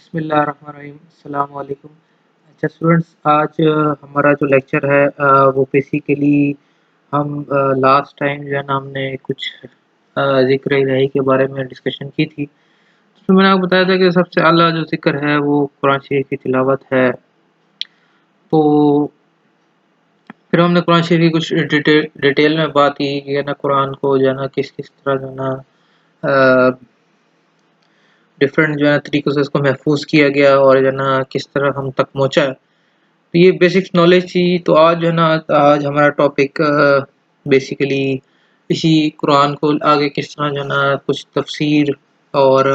بسم اللہ الرحمن الرحیم، السلام علیکم۔ اچھا اسٹوڈنٹس، آج ہمارا جو لیکچر ہے وہ بیسیکلی ہم لاسٹ ٹائم جو ہے نا ہم نے کچھ ذکر الہی کے بارے میں ڈسکشن کی تھی۔ اس میں نے آپ کو بتایا تھا کہ سب سے اعلیٰ جو ذکر ہے وہ قرآن شریف کی تلاوت ہے۔ تو پھر ہم نے قرآن شریف کی کچھ ڈیٹیل میں بات کی کہ نا قرآن کو جو ہے نا کس کس طرح جو ہے نا ڈفرینٹ جو ہے طریقوں سے اس کو محفوظ کیا گیا اور جو ہے نا کس طرح ہم تک پہنچا ہے۔ تو یہ بیسک نالج تھی۔ تو آج جو ہے نا آج ہمارا ٹاپک بیسیکلی اسی قرآن کو آگے کس طرح جو ہے نا کچھ تفسیر اور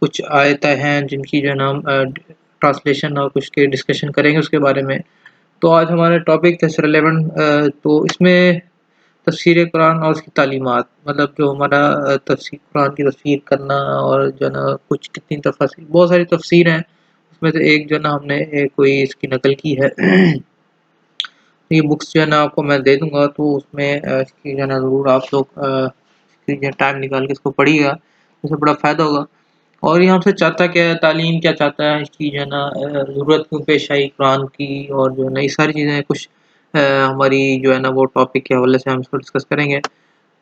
کچھ آیتیں ہیں جن کی جو ہے نا ٹرانسلیشن اور کچھ کے ڈسکشن کریں گے اس کے بارے میں۔ تو آج ہمارا ٹاپک ہے ریلیونٹ، تو اس میں تفسیر قرآن اور اس کی تعلیمات، مطلب جو ہمارا تفسیر قرآن کی تفسیر کرنا اور جو ہے نا کچھ کتنی تفسیر، بہت ساری تفسیر ہیں، اس میں سے ایک جو ہے نا ہم نے کوئی اس کی نقل کی ہے۔ یہ بکس جو ہے نا آپ کو میں دے دوں گا، تو اس میں اس کی جو ہے نا ضرور آپ لوگ ٹائم نکال کے اس کو پڑھیے گا، اس سے بڑا فائدہ ہوگا۔ اور یہ ہم سے چاہتا کیا ہے، تعلیم کیا چاہتا ہے، اس کی جو ہے نا ضرورت کیوں پیش آئی قرآن کی، اور جو ہے نا یہ ساری چیزیں کچھ ہماری جو ہے نا وہ ٹاپک کے حوالے سے ہم اس کو ڈسکس کریں گے۔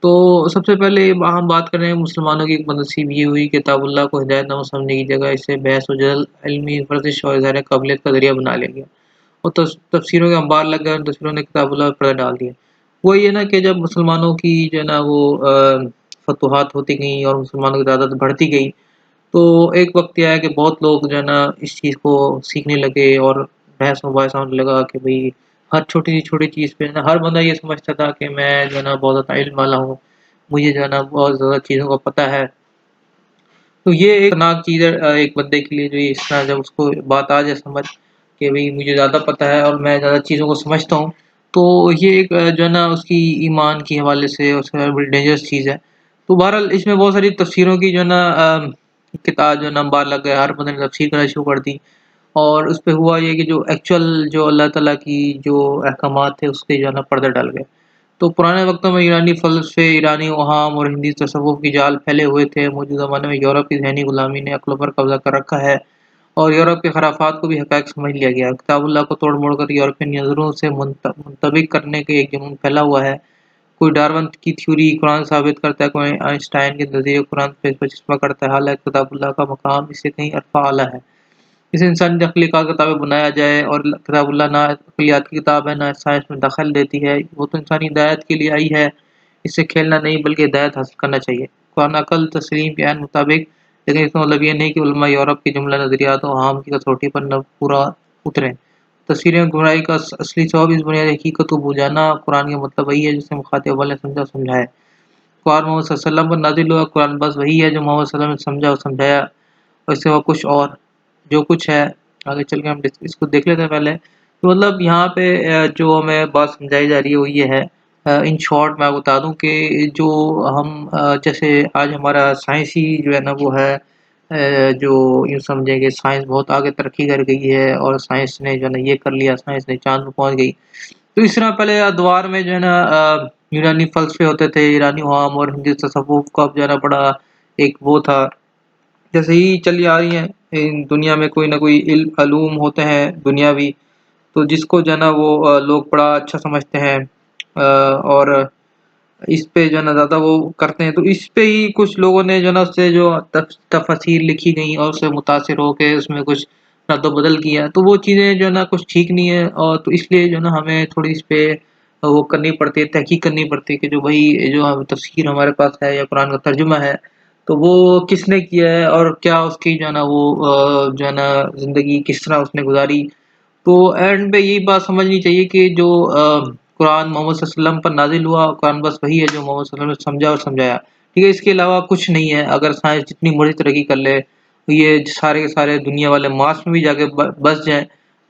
تو سب سے پہلے ہم بات کر رہے ہیں مسلمانوں کی ایک بدنصیب یہ ہوئی کہ کتاب اللہ کو ہدایت نامہ سمجھنے کی جگہ اسے بحث و جدل، علمی ورزش اور اظہار قابلیت کا ذریعہ بنا لیا گیا، اور تفسیروں کے انبار لگ گئے اور تفسیروں نے کتاب اللہ پر پردہ ڈال دیا۔ وہ یہ نا کہ جب مسلمانوں کی جو ہے نا وہ فتوحات ہوتی گئیں اور مسلمانوں کی تعداد بڑھتی گئی، تو ایک وقت یہ آیا کہ بہت لوگ جو ہے نا اس چیز کو سیکھنے لگے اور بحث مباحثہ ہونے لگا کہ بھئی ہر چھوٹی چیز پہ نا ہر بندہ یہ سمجھتا تھا کہ میں جو ہے نا بہت زیادہ علم والا ہوں، مجھے جو ہے نا بہت زیادہ چیزوں کا پتہ ہے۔ تو یہ ایک خطرناک چیز ہے ایک بندے کے لیے، جو اس طرح جب اس کو بات آ جائے سمجھ کہ بھئی مجھے زیادہ پتہ ہے اور میں زیادہ چیزوں کو سمجھتا ہوں، تو یہ ایک جو ہے نا اس کی ایمان کے حوالے سے اس سے بڑی ڈینجرس چیز ہے۔ تو بہرحال اس میں بہت ساری تفسیروں کی جو ہے نا کتاب جو ہے نا انبار لگ گئے، ہر بندے نے تفسیر کرنا شروع کر دی، اور اس پہ ہوا یہ کہ جو ایکچوئل جو اللہ تعالیٰ کی جو احکامات تھے اس کے جو ہے نا پردے ڈال گئے۔ تو پرانے وقتوں میں ایرانی فلسفے، ایرانی اوہام اور ہندی تصوف کی جال پھیلے ہوئے تھے۔ موجودہ زمانے میں یورپ کی ذہنی غلامی نے عقلوں پر قبضہ کر رکھا ہے اور یورپ کے خرافات کو بھی حقائق سمجھ لیا گیا۔ کتاب اللہ کو توڑ موڑ کر یورپین نظروں سے منطبق کرنے کے ایک جنون پھیلا ہوا ہے۔ کوئی ڈارون کی تھیوری قرآن ثابت کرتا ہے، کوئی آئنسٹائن کے نظریے قرآن پہ مجسمہ کرتا ہے، حالانکہ کتاب اللہ کا مقام اس سے کہیں عرفہ اعلیٰ ہے۔ اسے انسانی تخلیقات کتابیں بنایا جائے، اور کتاب اللہ نہ عقلیات کی کتاب ہے نہ سائنس میں دخل دیتی ہے، وہ تو انسانی ہدایت کے لیے آئی ہے، اس سے کھیلنا نہیں بلکہ ہدایت حاصل کرنا چاہیے۔ قرآن عقل تسلیم کے عین مطابق، لیکن اس کا مطلب یہ نہیں کہ علماء یورپ کے جملہ نظریات و اوہام کی کسوٹی پر نہ پورا اتریں۔ تصویریں گمراہی کا اصلی سبب اس بنیادی حقیقت کو بھول جانا۔ قرآن کا مطلب وہی ہے جسے مخاطب اول نے سمجھا اور سمجھایا۔ قرآن محمد صلی اللہ علیہ وسلم پر نازل ہوا، قرآن بس وہی ہے جو محمد صلی اللہ علیہ وسلم نے سمجھا اور سمجھایا، اور اس سے وہ کچھ اور جو کچھ ہے آگے چل کے ہم اس کو دیکھ لیتے ہیں پہلے۔ تو مطلب یہاں پہ جو ہمیں بات سمجھائی جا رہی ہے وہ یہ ہے، ان شارٹ میں بتا دوں کہ جو ہم جیسے آج ہمارا سائنسی جو ہے نا وہ ہے، جو یوں سمجھیں کہ سائنس بہت آگے ترقی کر گئی ہے اور سائنس نے جو ہے نا یہ کر لیا، سائنس نے چاند پہ پہنچ گئی۔ تو اس طرح پہلے ادوار میں جو ہے نا یونانی فلسفے ہوتے تھے، ایرانی اوہام اور ہندی تصوف کا جو ہے نا بڑا ایک وہ تھا۔ جیسے ہی چلی آ رہی ہیں دنیا میں کوئی نہ کوئی علوم ہوتے ہیں دنیاوی، تو جس کو جو ہے نا وہ لوگ بڑا اچھا سمجھتے ہیں اور اس پہ جو ہے نا زیادہ وہ کرتے ہیں۔ تو اس پہ ہی کچھ لوگوں نے جو ہے نا اس سے جو تفاسیر لکھی گئیں اور اس سے متاثر ہو کے اس میں کچھ رد و بدل کیا، تو وہ چیزیں جو ہے نا کچھ ٹھیک نہیں ہے، اور تو اس لیے جو ہے نا ہمیں تھوڑی اس پہ وہ کرنی پڑتی ہے، تحقیق کرنی پڑتی ہے کہ جو بھائی جو تفسیر ہمارے پاس ہے یا قرآن کا ترجمہ ہے تو وہ کس نے کیا ہے، اور کیا اس کی جو ہے نا وہ جو ہے نا زندگی کس طرح اس نے گزاری۔ تو اینڈ پہ یہی بات سمجھنی چاہیے کہ جو قرآن محمد صلی اللہ علیہ وسلم پر نازل ہوا، قرآن بس وہی ہے جو محمد صلی اللہ علیہ وسلم نے سمجھا اور سمجھایا، ٹھیک ہے، اس کے علاوہ کچھ نہیں ہے۔ اگر سائنس جتنی مرضی ترقی کر لے، یہ سارے کے سارے دنیا والے مارس میں بھی جا کے بس جائیں،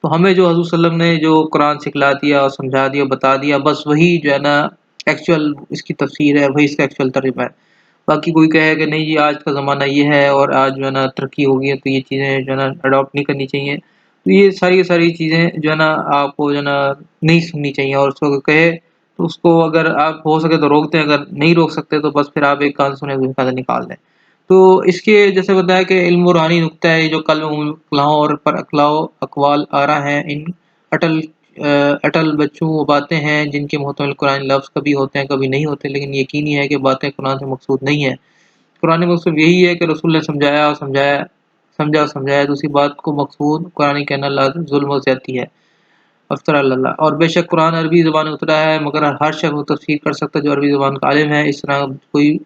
تو ہمیں جو حضور صلی اللہ علیہ وسلم نے جو قرآن سکھلا دیا اور سمجھا دیا بتا دیا، بس وہی جو ہے نا ایکچوئل اس کی تفسیر ہے، وہی اس کا ایکچوئل ترجمہ ہے۔ باقی کوئی کہے کہ نہیں جی آج کا زمانہ یہ ہے اور آج جو ہے نا ترقی ہو گئی ہے تو یہ چیزیں جو ہے نا اڈاپٹ نہیں کرنی چاہیے، تو یہ ساری کی ساری چیزیں جو ہے نا آپ کو جو ہے نا نہیں سننی چاہیے، اور اس کو کہے تو اس کو اگر آپ ہو سکے تو روک دیں، اگر نہیں روک سکتے تو بس پھر آپ ایک کان سنیں دوسرے کان سے نکال دیں۔ تو اس کے جیسے بتایا کہ علم و روحانی نقطہ ہے جو قلب اقلاؤں اور پر اقوال آ رہا ہے، ان اٹل اٹل بچوں وہ باتیں ہیں جن کے محتمل قرآن لفظ کبھی ہوتے ہیں کبھی نہیں ہوتے، لیکن یقینی ہے کہ باتیں قرآن سے مقصود نہیں ہیں۔ قرآن مقصود یہی ہے کہ رسول نے سمجھا اور سمجھایا، دوسری بات کو مقصود قرآن کہنا ظلم و زیادتی ہے، افطر اللہ۔ اور بے شک قرآن عربی زبان میں اترا ہے، مگر ہر شخص وہ تفسیر کر سکتا ہے جو عربی زبان کا عالم ہے۔ اس طرح کوئی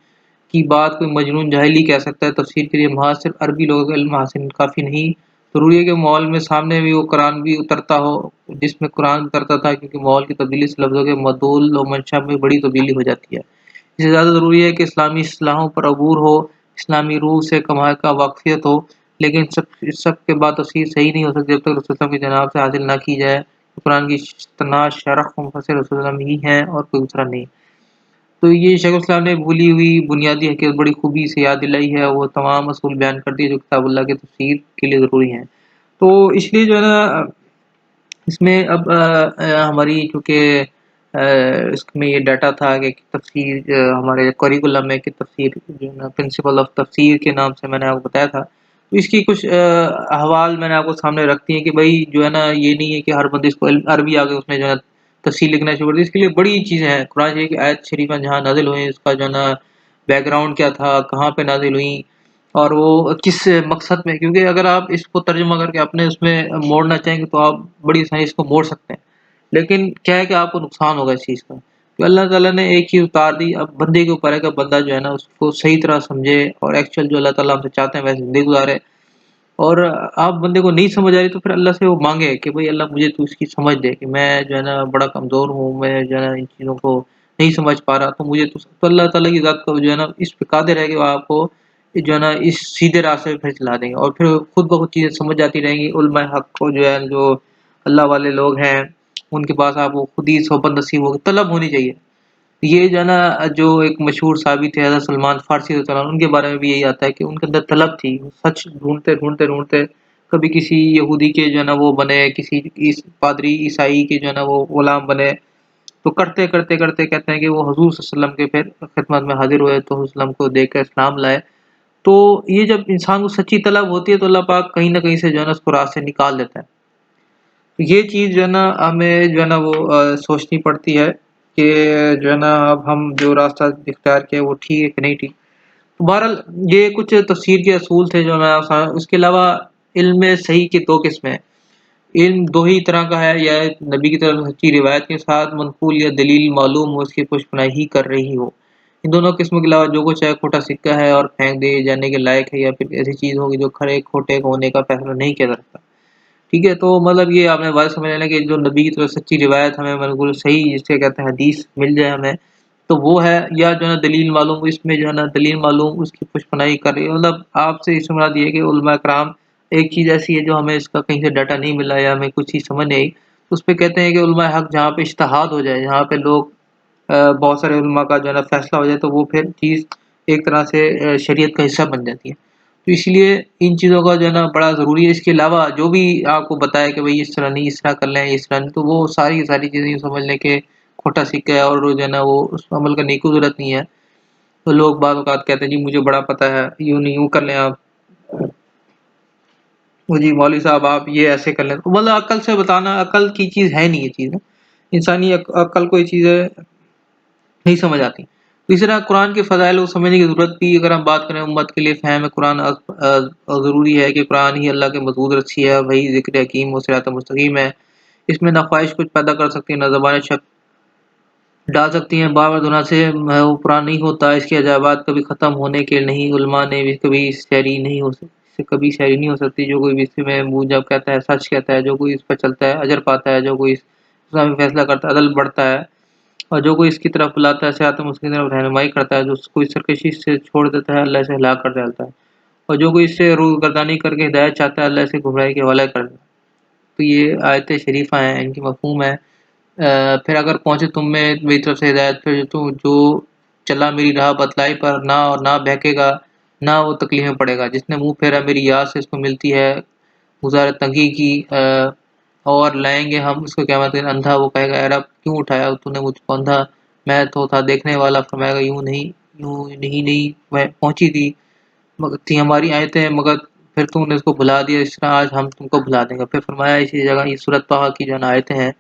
بات کوئی مجنون جاہل ہی کہہ سکتا ہے۔ تفسیر کے لیے محض صرف عربی لوگوں کا علم حاصل کافی نہیں، ضروری ہے کہ ماحول میں سامنے بھی وہ قرآن بھی اترتا ہو جس میں قرآن اترتا تھا، کیونکہ ماحول کی تبدیلی سے لفظوں کے مدلول و منشا میں بڑی تبدیلی ہو جاتی ہے۔ اس سے زیادہ ضروری ہے کہ اسلامی اصطلاحوں پر عبور ہو، اسلامی روح سے کمال کا واقفیت ہو، لیکن سب کے بعد تفسیر صحیح نہیں ہو سکتی جب تک رسول اللہ کی جناب سے حاصل نہ کی جائے۔ قرآن کی تناش شرح مفسر رسول اللہ ہی ہیں اور کوئی دوسرا نہیں۔ تو یہ شیخ الاسلام نے بھولی ہوئی بنیادی حقیقت بڑی خوبی سے یاد دلائی ہے، وہ تمام اصول بیان کرتی ہے جو کتاب اللہ کی تفسیر کے لیے ضروری ہیں۔ تو اس لیے جو ہے نا اس میں اب ہماری چونکہ اس میں یہ ڈیٹا تھا کہ تفسیر ہمارے کریکولم میں کہ تفسیر جو ہے نا پرنسپل آف تفسیر کے نام سے میں نے آپ کو بتایا تھا، تو اس کی کچھ احوال میں نے آپ کو سامنے رکھتی ہیں کہ بھائی جو ہے نا یہ نہیں ہے کہ ہر بندے اس کو عربی آ کے اس نے جو ہے تفسیر لکھنا شروع کر دی۔ اس کے لیے بڑی چیزیں ہیں، قرآن شریف کی آیت شریفہ جہاں نازل ہوئی اس کا جو ہے نا بیک گراؤنڈ کیا تھا، کہاں پہ نازل ہوئی اور وہ کس مقصد میں، کیونکہ اگر آپ اس کو ترجمہ کر کے اپنے اس میں موڑنا چاہیں گے تو آپ بڑی آسانی اس کو موڑ سکتے ہیں، لیکن کیا ہے کہ آپ کو نقصان ہوگا اس چیز کا، کہ اللہ تعالیٰ نے ایک چیز اتار دی، اب بندے کے اوپر ہے کہ بندہ جو ہے نا اس کو صحیح طرح سمجھے اور ایکچوئل جو اللہ تعالیٰ ہم سے چاہتے ہیں ویسے زندگی گزارے۔ اور آپ بندے کو نہیں سمجھ آ رہی تو پھر اللہ سے وہ مانگے کہ بھئی اللہ مجھے تو اس کی سمجھ دے، کہ میں جو ہے نا بڑا کمزور ہوں، میں جو ہے نا ان چیزوں کو نہیں سمجھ پا رہا، تو مجھے تو اللہ تعالیٰ کی ذات کو جو ہے نا اس پہ قادر ہے کہ وہ آپ کو جو ہے نا اس سیدھے راستے پہ پھر چلا دیں گے، اور پھر خود بخود چیزیں سمجھ جاتی رہیں گی۔ علماء حق کو جو ہے جو اللہ والے لوگ ہیں ان کے پاس آپ کو خود ہی صحبت نصیب ہوگی، طلب ہونی چاہیے۔ یہ جو ہے نا جو ایک مشہور صحابی تھے حضرت سلمان فارسی رضی اللہ عنہ، ان کے بارے میں بھی یہی آتا ہے کہ ان کے اندر طلب تھی، سچ ڈھونڈتے کبھی کسی یہودی کے جو ہے نا وہ بنے، کسی پادری عیسائی کے جو ہے نا وہ غلام بنے، تو کرتے کہتے ہیں کہ وہ حضور صلی اللہ علیہ وسلم کے پھر خدمت میں حاضر ہوئے تو حضور صلی اللہ علیہ وسلم کو دیکھ کر اسلام لائے۔ تو یہ جب انسان کو سچی طلب ہوتی ہے تو اللہ پاک کہیں نہ کہیں سے جو ہے نا اس کو راہ سے نکال دیتا ہے۔ تو یہ چیز جو ہے نا ہمیں جو ہے نا وہ سوچنی پڑتی ہے کہ جو ہے نا اب ہم جو راستہ اختیار کیا وہ ٹھیک ہے کہ نہیں ٹھیک۔ تو بہرحال یہ کچھ تفسیر کے اصول تھے جو میں اس کے علاوہ علم صحیح کے دو قسمیں ہیں۔ علم دو ہی طرح کا ہے، یا نبی کی طرف سے سچی روایت کے ساتھ منقول یا دلیل معلوم ہو اس کی پشپناہی کر رہی ہو۔ ان دونوں قسموں کے علاوہ جو کچھ ہے کھوٹا سکہ ہے اور پھینک دے جانے کے لائق ہے، یا پھر ایسی چیز ہوگی جو کھڑے کھوٹے ہونے کا فیصلہ نہیں کیا جا سکتا۔ ٹھیک ہے، تو مطلب یہ آپ نے بات سمجھ لینا کہ جو نبی کی طرف سچی روایت ہمیں بالکل صحیح جس سے کہتے ہیں حدیث مل جائے ہمیں، تو وہ ہے، یا جو ہے نا دلیل معلوم، اس میں جو ہے نا دلیل معلوم اس کی پشپناہی کر رہی ہے۔ مطلب آپ سے اس سے مراد یہ ہے کہ علماء کرام ایک چیز ایسی ہے جو ہمیں اس کا کہیں سے ڈاٹا نہیں ملا یا ہمیں کچھ چیز سمجھ نہیں آئی، تو اس پہ کہتے ہیں کہ علماء حق جہاں پہ اجتہاد ہو جائے، جہاں پہ لوگ بہت سارے علماء کا جو ہے نا فیصلہ ہو جائے، تو وہ پھر چیز ایک طرح سے شریعت کا حصہ بن جاتی ہے۔ تو اس لیے ان چیزوں کا جو ہے نا بڑا ضروری ہے۔ اس کے علاوہ جو بھی آپ کو بتائے کہ بھئی اس طرح نہیں، اس طرح کر لیں، اس طرح نہیں، تو وہ ساری کی ساری چیزیں سمجھ لیں کہ کھوٹا سکہ ہے اور جو ہے نا وہ اس عمل کرنے کی ضرورت نہیں ہے۔ تو لوگ بعض اوقات کہتے ہیں جی مجھے بڑا پتہ ہے، یوں نہیں یوں کر لیں آپ، وہ جی مولوی صاحب آپ یہ ایسے کر لیں، تو مطلب عقل سے بتانا، عقل کی چیز ہے نہیں یہ چیز، انسانی عقل کو یہ چیزیں نہیں سمجھ آتی۔ تو اس طرح قرآن کے فضائل کو سمجھنے کی ضرورت بھی، اگر ہم بات کریں امت کے لیے فہم قرآن ضروری ہے کہ قرآن ہی اللہ کے مضبوط رسی ہے، وہی ذکر حکیم و صراط مستقیم ہے۔ اس میں نہ خواہش کچھ پیدا کر سکتی ہے، نہ زبانیں شک ڈال سکتی ہیں، بار بار دہرانے سے وہ قرآن نہیں ہوتا، اس کے عجائبات کبھی ختم ہونے کے نہیں، علماء نے بھی کبھی شہری نہیں ہو سکتی، اس سے کبھی شہری نہیں ہو سکتی۔ جو کوئی بھی اس میں موجب کہتا ہے سچ کہتا ہے، جو کوئی اس پر چلتا ہے اجر پاتا ہے، جو کوئی اس میں فیصلہ کرتا ہے عدل بڑھتا ہے، اور جو کوئی اس کی طرف بلاتا ہے صراط مستقیم کی طرف رہنمائی کرتا ہے، جو کوئی سرکشی سے چھوڑ دیتا ہے اللہ سے ہلاک کر ڈالتا ہے، اور جو کوئی اس سے روح گردانی کر کے ہدایت چاہتا ہے اللہ سے گمراہی کے حوالے کر دیتا ہے۔ تو یہ آیت شریفہ ہیں، ان کی مفہوم ہے۔ پھر اگر پہنچے تم میں میری طرف سے ہدایت، پھر تو جو چلا میری راہ بتلائی پر، نہ اور نہ بہکے گا، نہ وہ تکلیف میں پڑے گا، جس نے منہ پھیرا میری یاد سے اس کو ملتی ہے گزار تنگی کی، اور لائیں گے ہم اس کو قیامت کے دن اندھا، وہ کہے گا اے رب کیوں اٹھایا تو نے مجھ کو اندھا، میں تو تھا دیکھنے والا، فرمائے گا یوں نہیں میں پہنچی تھی، تھی ہماری آیتیں مگر پھر تم نے اس کو بھلا دیا، اس طرح آج ہم تم کو بھلا دیں گے۔ پھر فرمایا اسی جگہ یہ سورۃ طٰہٰ کی جو آیتیں ہیں،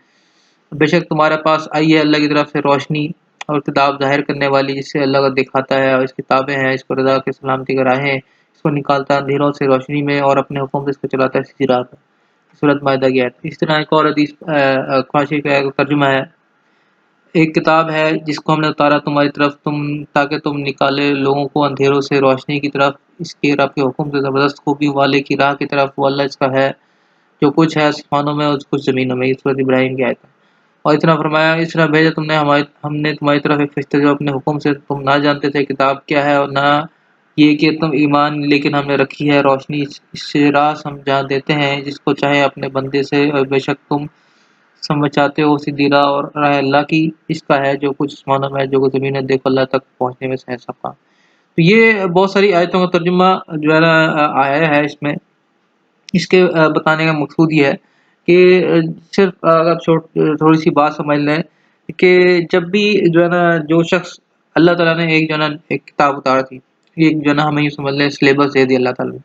بے شک تمہارے پاس آئی ہے اللہ کی طرف سے روشنی اور کتاب ظاہر کرنے والی، جس سے اللہ کو دکھاتا ہے، اور اس کتابیں ہیں، اس کو رضا کے سلامتی کے راہیں، اس کو نکالتا ہے اندھیروں سے روشنی میں اور اپنے حکم سے اس کو چلاتا ہے سیدھی راہ پر۔ سورۃ مائدہ کی آیت۔ اس طرح ایک اور حدیث قرآن شریف کا ترجمہ ہے، ایک کتاب ہے جس کو ہم نے اتارا تمہاری طرف تاکہ تم نکالے لوگوں کو اندھیروں سے روشنی کی طرف، اس کے رب کے حکم سے زبردست خوبی والے کی راہ کی طرف، وہ اللہ اس کا ہے جو کچھ ہے آسمانوں میں اور کچھ زمینوں میں۔ یہ سورۃ ابراہیم کی آیت ہے۔ اور اتنا فرمایا اس طرح بھیجا تم نے ہم نے تمہاری طرف ایک فرشتے جو اپنے حکم سے تم نہ جانتے تھے کتاب کیا ہے اور نہ یہ کہ تم ایمان، لیکن ہم نے رکھی ہے روشنی، اس سے راہ سمجھا دیتے ہیں جس کو چاہے اپنے بندے سے، اور بے شک تم سمجھ چاہتے ہو سیدھی راہ اور راہ اللہ کی، اس کا ہے جو کچھ آسمانوں میں جو کچھ زمین ہے، دیکھو اللہ تک پہنچنے میں سہل سکا۔ تو یہ بہت ساری آیتوں کا ترجمہ جو ہے نا آیا ہے اس میں۔ اس کے بتانے کا مقصود یہ ہے کہ صرف اگر تھوڑی سی بات سمجھ لیں کہ جب بھی جو ہے نا جو شخص اللہ تعالیٰ نے ایک جو ہے نا ایک کتاب اتار تھی، ایک جو ہے نا ہمیں یہ سمجھ لیں سلیبس دے دی اللہ تعالیٰ نے۔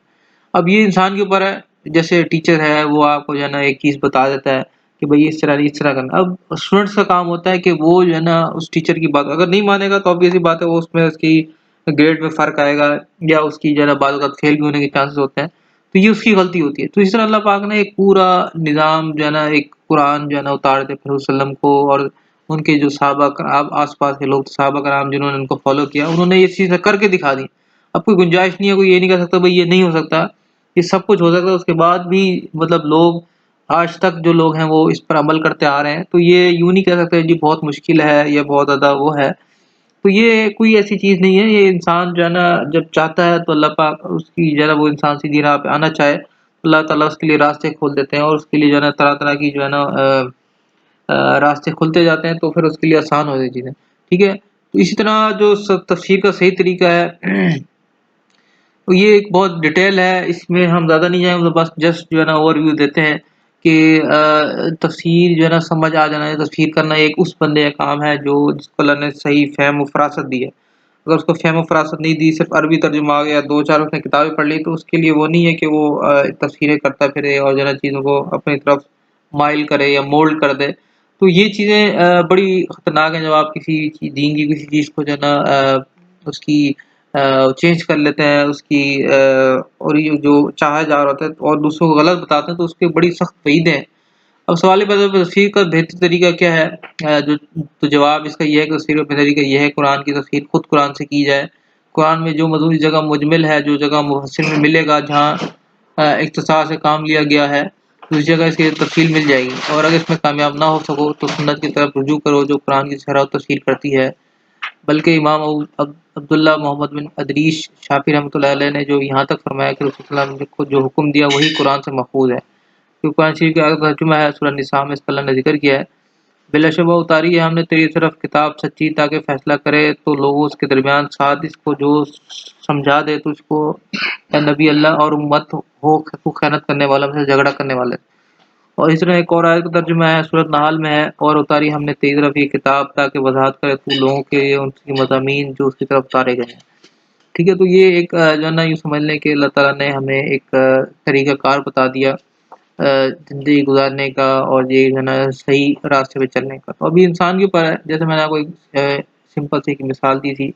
اب یہ انسان کے اوپر ہے، جیسے ٹیچر ہے وہ آپ کو جو ہے نا ایک چیز بتا دیتا ہے کہ بھئی اس طرح نہیں اس طرح کرنا۔ اب اسٹوڈنٹس کا کام ہوتا ہے کہ وہ جو ہے نا اس ٹیچر کی بات اگر نہیں مانے گا تو obvious سی بات ہے وہ اس میں اس کی گریڈ میں فرق آئے گا، یا اس کی جو ہے نا بعض اوقات فیل بھی ہونے کے چانسز ہوتے ہیں، تو یہ اس کی غلطی ہوتی ہے۔ تو اس طرح اللہ پاک نے ایک پورا نظام جو ہے نا ایک قرآن جو ہے نا اتار دے پھر وسلم کو، اور ان کے جو صحابہ آس پاس کے لوگ صحابہ کرام جنہوں نے ان کو فالو کیا، انہوں نے یہ چیزیں کر کے دکھا دی۔ اب کوئی گنجائش نہیں ہے، کوئی یہ نہیں کہہ سکتا بھئی یہ نہیں ہو سکتا، یہ سب کچھ ہو سکتا ہے۔ اس کے بعد بھی مطلب لوگ آج تک جو لوگ ہیں وہ اس پر عمل کرتے آ رہے ہیں، تو یہ یوں نہیں کہہ سکتے جی بہت مشکل ہے یا بہت زیادہ وہ ہے۔ تو یہ کوئی ایسی چیز نہیں ہے، یہ انسان جو ہے نا جب چاہتا ہے تو اللہ پاک اس کی جو ہے نا وہ انسان سیدھی راہ پہ آنا چاہے، اللہ تعالیٰ اس کے لیے راستے کھول دیتے ہیں، اور اس کے لیے جو ہے نا طرح طرح کی جو ہے نا راستے کھلتے جاتے ہیں، تو پھر اس کے لیے آسان ہو جاتی چیزیں۔ ٹھیک ہے، تو اسی طرح جو تفسیر کا صحیح طریقہ ہے یہ ایک بہت ڈیٹیل ہے، اس میں ہم زیادہ نہیں جائیں گے، بس جسٹ جو ہے نا اوور ویو دیتے ہیں کہ تفسیر جو ہے نا سمجھ آ جانا ہے، تفسیر کرنا ایک اس بندے کا کام ہے جو جس کو اللہ نے صحیح فہم و فراست دی ہے۔ اگر اس کو فہم و فراست نہیں دی، صرف عربی ترجمہ آ گیا، دو چار اس نے کتابیں پڑھ لی، تو اس کے لیے وہ نہیں ہے کہ وہ تفسیریں کرتا پھرے اور جو ہے نا چیزوں کو اپنی طرف مائل کرے یا مولڈ کر دے۔ تو یہ چیزیں بڑی خطرناک ہیں جب آپ کسی دین کی کسی چیز کو جو ہے نا اس کی چینج کر لیتے ہیں، اس کی اور یہ جو چاہا جا رہا ہوتا ہے اور دوسروں کو غلط بتاتے ہیں، تو اس کے بڑی سخت وعیدیں ہیں۔ اب سوال پیدا ہوتا ہے تفسیر کا بہتر طریقہ کیا ہے؟ تو جواب اس کا یہ ہے کہ تفسیر کا بہتر طریقہ یہ ہے قرآن کی تفسیر خود قرآن سے کی جائے۔ قرآن میں جو موضوع اس جگہ مجمل ہے، جو جگہ مفصل میں ملے گا، جہاں اختصار سے کام لیا گیا ہے، تو اس جگہ اس کی تفصیل مل جائے گی۔ اور اگر اس میں کامیاب نہ ہو سکو تو سنت کی طرف رجوع کرو جو قرآن کی شرح و تفسیر کرتی ہے۔ بلکہ امام عبداللہ محمد بن ادریس شافعی رحمۃ اللہ علیہ نے جو یہاں تک فرمایا کہ رسول اللہ صلی اللہ علیہ وسلم کو جو حکم دیا وہی قرآن سے محفوظ ہے، کیونکہ قرآن شریف کا ترجمہ ہے سورہ النساء میں، اس کا اللہ نے ذکر کیا ہے، بلا شبہ اتاری ہے ہم نے تیری طرف کتاب سچی تاکہ فیصلہ کرے تو لوگوں اس کے درمیان، ساتھ اس کو جو سمجھا دے تو اس کو اے نبی اللہ اور امت ہو تو خیانت کرنے والا میں سے جھگڑا کرنے والے۔ اور اس طرح ایک اور آیت کا ترجمہ ہے سورۃ نحل میں ہے، اور اتاری ہم نے تیری طرف یہ کتاب تاکہ وضاحت کرے تو لوگوں کے ان کی مضامین جو اس کی طرف اتارے گئے ہیں۔ ٹھیک ہے، تو یہ ایک جو ہے نا یوں سمجھ لیں کہ اللہ تعالیٰ نے ہمیں ایک طریقہ کار بتا دیا زندگی گزارنے کا، اور یہ جو ہے نا صحیح راستے پہ چلنے کا۔ تو ابھی انسان کے اوپر ہے، جیسے میں نے آپ کو ایک سمپل سی ایک مثال دی تھی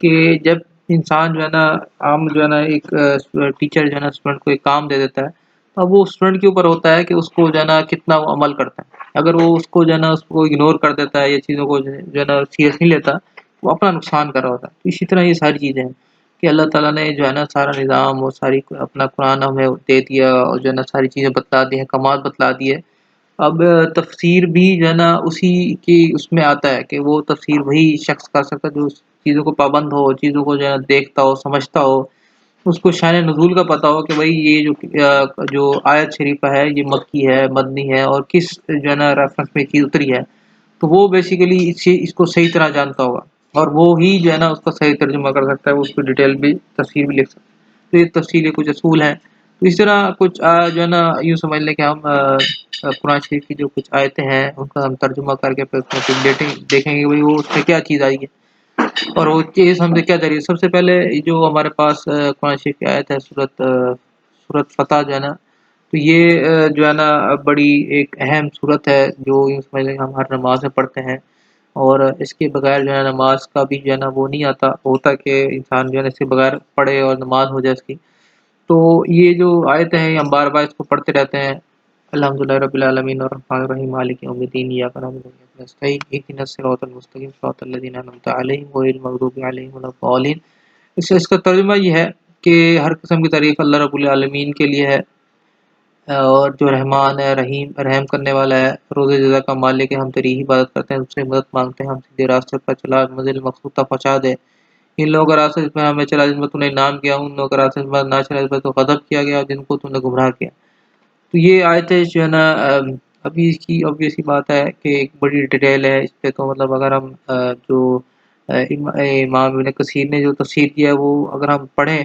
کہ جب انسان جو ہے نا عام جو ہے نا ایک ٹیچر جو ہے نا اسٹوڈنٹ کو ایک کام دے دیتا ہے، تو اب وہ اسٹوڈنٹ کے اوپر ہوتا ہے کہ اس کو جو ہے نا کتنا وہ عمل کرتا ہے۔ اگر وہ اس کو جو ہے نا اس کو اگنور کر دیتا ہے یا چیزوں کو جو ہے نا سیریس نہیں لیتا، وہ اپنا نقصان کر رہا ہوتا ہے۔ تو اسی طرح یہ ساری چیزیں ہیں کہ اللہ تعالیٰ نے جو ہے نا سارا نظام اور ساری اپنا قرآن ہمیں دے دیا، اور جو ہے نا ساری چیزیں بتلا دی ہیں، کمال بتلا دی ہے۔ اب تفسیر بھی جو ہے نا اسی کی اس میں آتا ہے کہ وہ تفسیر وہی شخص کر سکتا ہے جو اس چیزوں کو پابند ہو، چیزوں کو جو ہے نا دیکھتا ہو، سمجھتا ہو، اس کو شان نزول کا پتہ ہو کہ بھئی یہ جو آیت شریفہ ہے یہ مکی ہے، مدنی ہے، اور کس جو ہے نا ریفرنس میں چیز اتری ہے، تو وہ بیسیکلی اس کو صحیح طرح جانتا ہوگا، اور وہ ہی جو ہے نا اس کا صحیح ترجمہ کر سکتا ہے، وہ اس کو ڈیٹیل بھی تفسیر بھی لکھ سکتا ہے۔ تو یہ تفسیر کے کچھ اصول ہیں۔ تو اس طرح کچھ جو ہے نا یوں سمجھ لیں کہ ہم قرآن شریف کی جو کچھ آیتیں ہیں ان کا ہم ترجمہ کر کے پھر دیکھیں گے بھئی وہ اس میں کیا چیز آئی ہے۔ اور وہ چیز ہم سے کیا جا رہی ہے. سب سے پہلے جو ہمارے پاس قرآن شریف کی آیت ہے سورت فتح جو ہے نا، تو یہ جو ہے نا بڑی ایک اہم صورت ہے جو یوں سمجھ لیں ہم ہر نماز میں پڑھتے ہیں. اور اس کے بغیر جو ہے نماز کا بھی جو ہے نا وہ نہیں ہوتا کہ انسان جو ہے نا اس کے بغیر پڑھے اور نماز ہو جائے اس کی. تو یہ جو آیتیں ہیں ہم بار بار اس کو پڑھتے رہتے ہیں. الحمد للہ رب العالمین الرحمن الرحیم مالک یوم الدین ایاک نعبد و ایاک نستعین اهدنا الصراط المستقیم صراط الذین انعمت علیہم غیر المغضوب علیہم ولا الضالین. اس کا ترجمہ یہ ہے کہ ہر قسم کی تعریف اللہ رب العالمین کے لیے ہے، اور جو رحمان ہے، رحیم رحم کرنے والا ہے، روز جزا کا مالک ہے. ہم تیری ہی عبادت کرتے ہیں، تم سے مدد مانگتے ہیں، ہم سیدھے راستے پر چلا، منزل مقصود تک پہنچا دے. ان لوگوں کا راستہ جس میں ہمیں چلا جن میں تو نے انعام کیا، ان لوگوں کا راستہ جس میں نہ چلا جس میں تو غضب کیا گیا اور جن کو تو نے گمراہ کیا. تو یہ آیتیں جو ہے نا ابھی اس کی obvious سی بات ہے کہ ایک بڑی ڈیٹیل ہے اس پہ. تو مطلب اگر ہم جو امام ابن کثیر نے جو تفسیر کیا ہے وہ اگر ہم پڑھیں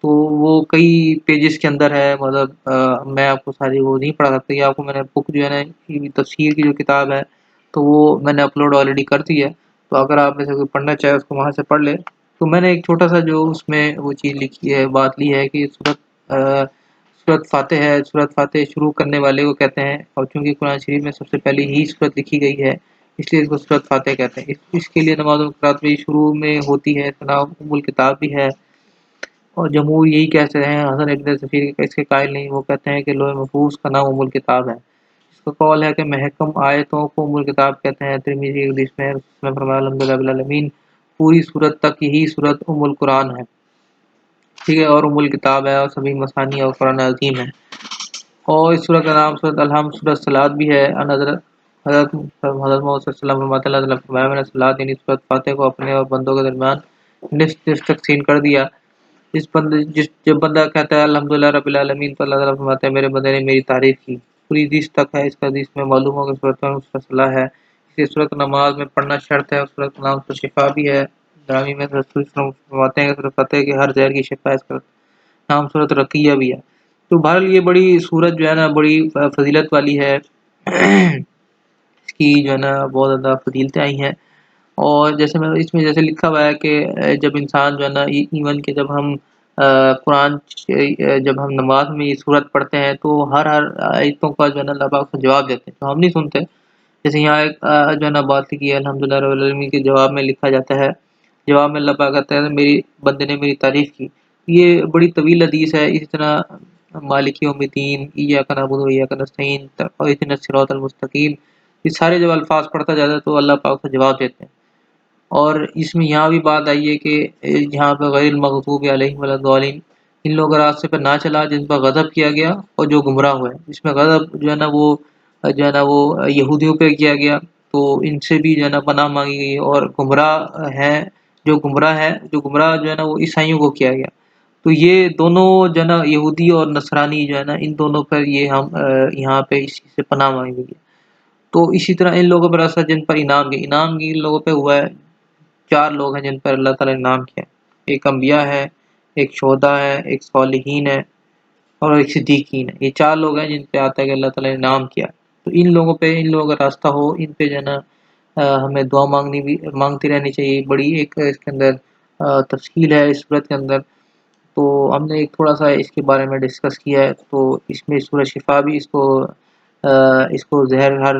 تو وہ کئی پیجز کے اندر ہے. مطلب میں آپ کو ساری وہ نہیں پڑھا سکتا. یہ آپ کو میں نے بک جو ہے نا تفسیر کی جو کتاب ہے تو وہ میں نے اپلوڈ آلریڈی کر دی ہے. تو اگر آپ میں سے کوئی پڑھنا چاہے اس کو وہاں سے پڑھ لے. تو میں نے ایک چھوٹا سا جو اس میں وہ چیز لکھی ہے، بات لی ہے کہ سورت فاتح ہے. سورت فاتح شروع کرنے والے کو کہتے ہیں، اور چونکہ قرآن شریف میں سب سے پہلی ہی سورت لکھی گئی ہے اس لیے اس کو سورت فاتح کہتے ہیں. اس کے لیے نماز القرات بھی شروع میں ہوتی ہے. اس کا نام ام الکتاب بھی ہے، اور جمہور یہی کہتے ہیں. حسن ابن ظفیر اس کے قائل نہیں، وہ کہتے ہیں کہ لوح محفوظ کا نام ام الکتاب ہے. اس کا قول ہے کہ محکم آیتوں کو ام الکتاب کہتے ہیں. ترمذی کی حدیث میں فرمایا الحمد للہ رب العالمین پوری صورت تک یہی صورت ام القرآن ہے، ٹھیک ہے، اور ام الکتاب ہے اور سبھی مثانی اور قرآن عظیم ہے. اور اس صورت کا نام صورت الحمد صورت صلات بھی ہے. حضرت محمد صلی اللہ علیہ وسلم فرمایا میں نے صلات یعنی صورت فاتح کو اپنے اور بندوں کے درمیان نصف نصف تقسیم کر دیا. جب بندہ کہتا ہے الحمدللہ رب العالمین تو اللہ تعالیٰ فرماتے ہیں میرے بندے نے میری تعریف کی. پوری حدیث تک ہے. اس کا حدیث میں معلوم ہو کہ صورت میں اس کا صلاح ہے. اس صورت نماز میں پڑھنا شرط ہے. صورت نام تو شفا بھی ہے. درامی میں رسول فرماتے ہیں کہ صورت فتح کے ہر زہر کی شفا ہے. اس کا نام صورت رقیہ بھی ہے. تو بہرحال یہ بڑی صورت جو ہے نا بڑی فضیلت والی ہے. اس کی جو ہے نا بہت زیادہ فضیلتیں آئی ہیں. اور جیسے میں اس میں جیسے لکھا ہوا ہے کہ جب انسان جو ہے نا ایون کہ جب ہم قرآن جب ہم نماز میں یہ صورت پڑھتے ہیں تو ہر آیتوں کا جو ہے نا اللہ پاک سے جواب دیتے ہیں تو ہم نہیں سنتے. جیسے یہاں ایک جو ہے نا بات لکھی ہے الحمدللہ رب العالمین کے جواب میں لکھا جاتا ہے، جواب میں اللہ پاک کہتا ہے میری بندے نے میری تعریف کی. یہ بڑی طویل حدیث ہے. اسی طرح مالک یوم الدین ایاک نعبد و ایاک نستعین اهدنا الصراط المستقیم، یہ سارے جب الفاظ پڑھتا جاتا ہے تو اللہ پاک سے جواب دیتے ہیں. اور اس میں یہاں بھی بات آئی ہے کہ یہاں پہ غیر المغضوب علیہم ولا الضالین، ان لوگوں کا راستے پر نہ چلا جن پر غضب کیا گیا اور جو گمراہ ہوئے. اس میں غضب جو ہے نا وہ یہودیوں پہ کیا گیا تو ان سے بھی جو ہے نا پناہ مانگی گئی. اور گمراہ ہیں جو گمراہ جو ہے نا وہ عیسائیوں کو کیا گیا. تو یہ دونوں جو ہے نا یہودی اور نصرانی جو ہے نا ان دونوں پر یہ ہم یہاں پہ اس چیز سے پناہ مانگی گئی ہے. تو اسی طرح ان لوگوں پر اثر جن پر انعام کی ان لوگوں پہ ہوا ہے. 4 لوگ ہیں جن پر اللہ تعالیٰ نے انعام کیا. ایک انبیاء ہے، ایک شہداء ہے، ایک صالحین ہے اور ایک صدیقین ہے. یہ 4 لوگ ہیں جن پہ آتا ہے کہ اللہ تعالیٰ نے انعام کیا. تو ان لوگوں کا راستہ ہو، ان پہ جو ہے نا ہمیں دعا مانگتی رہنی چاہیے. بڑی ایک اس کے اندر تفصیل ہے اس صورت کے اندر. تو ہم نے ایک تھوڑا سا اس کے بارے میں ڈسکس کیا ہے. تو اس میں سورہ شفا بھی اس کو زہر ہر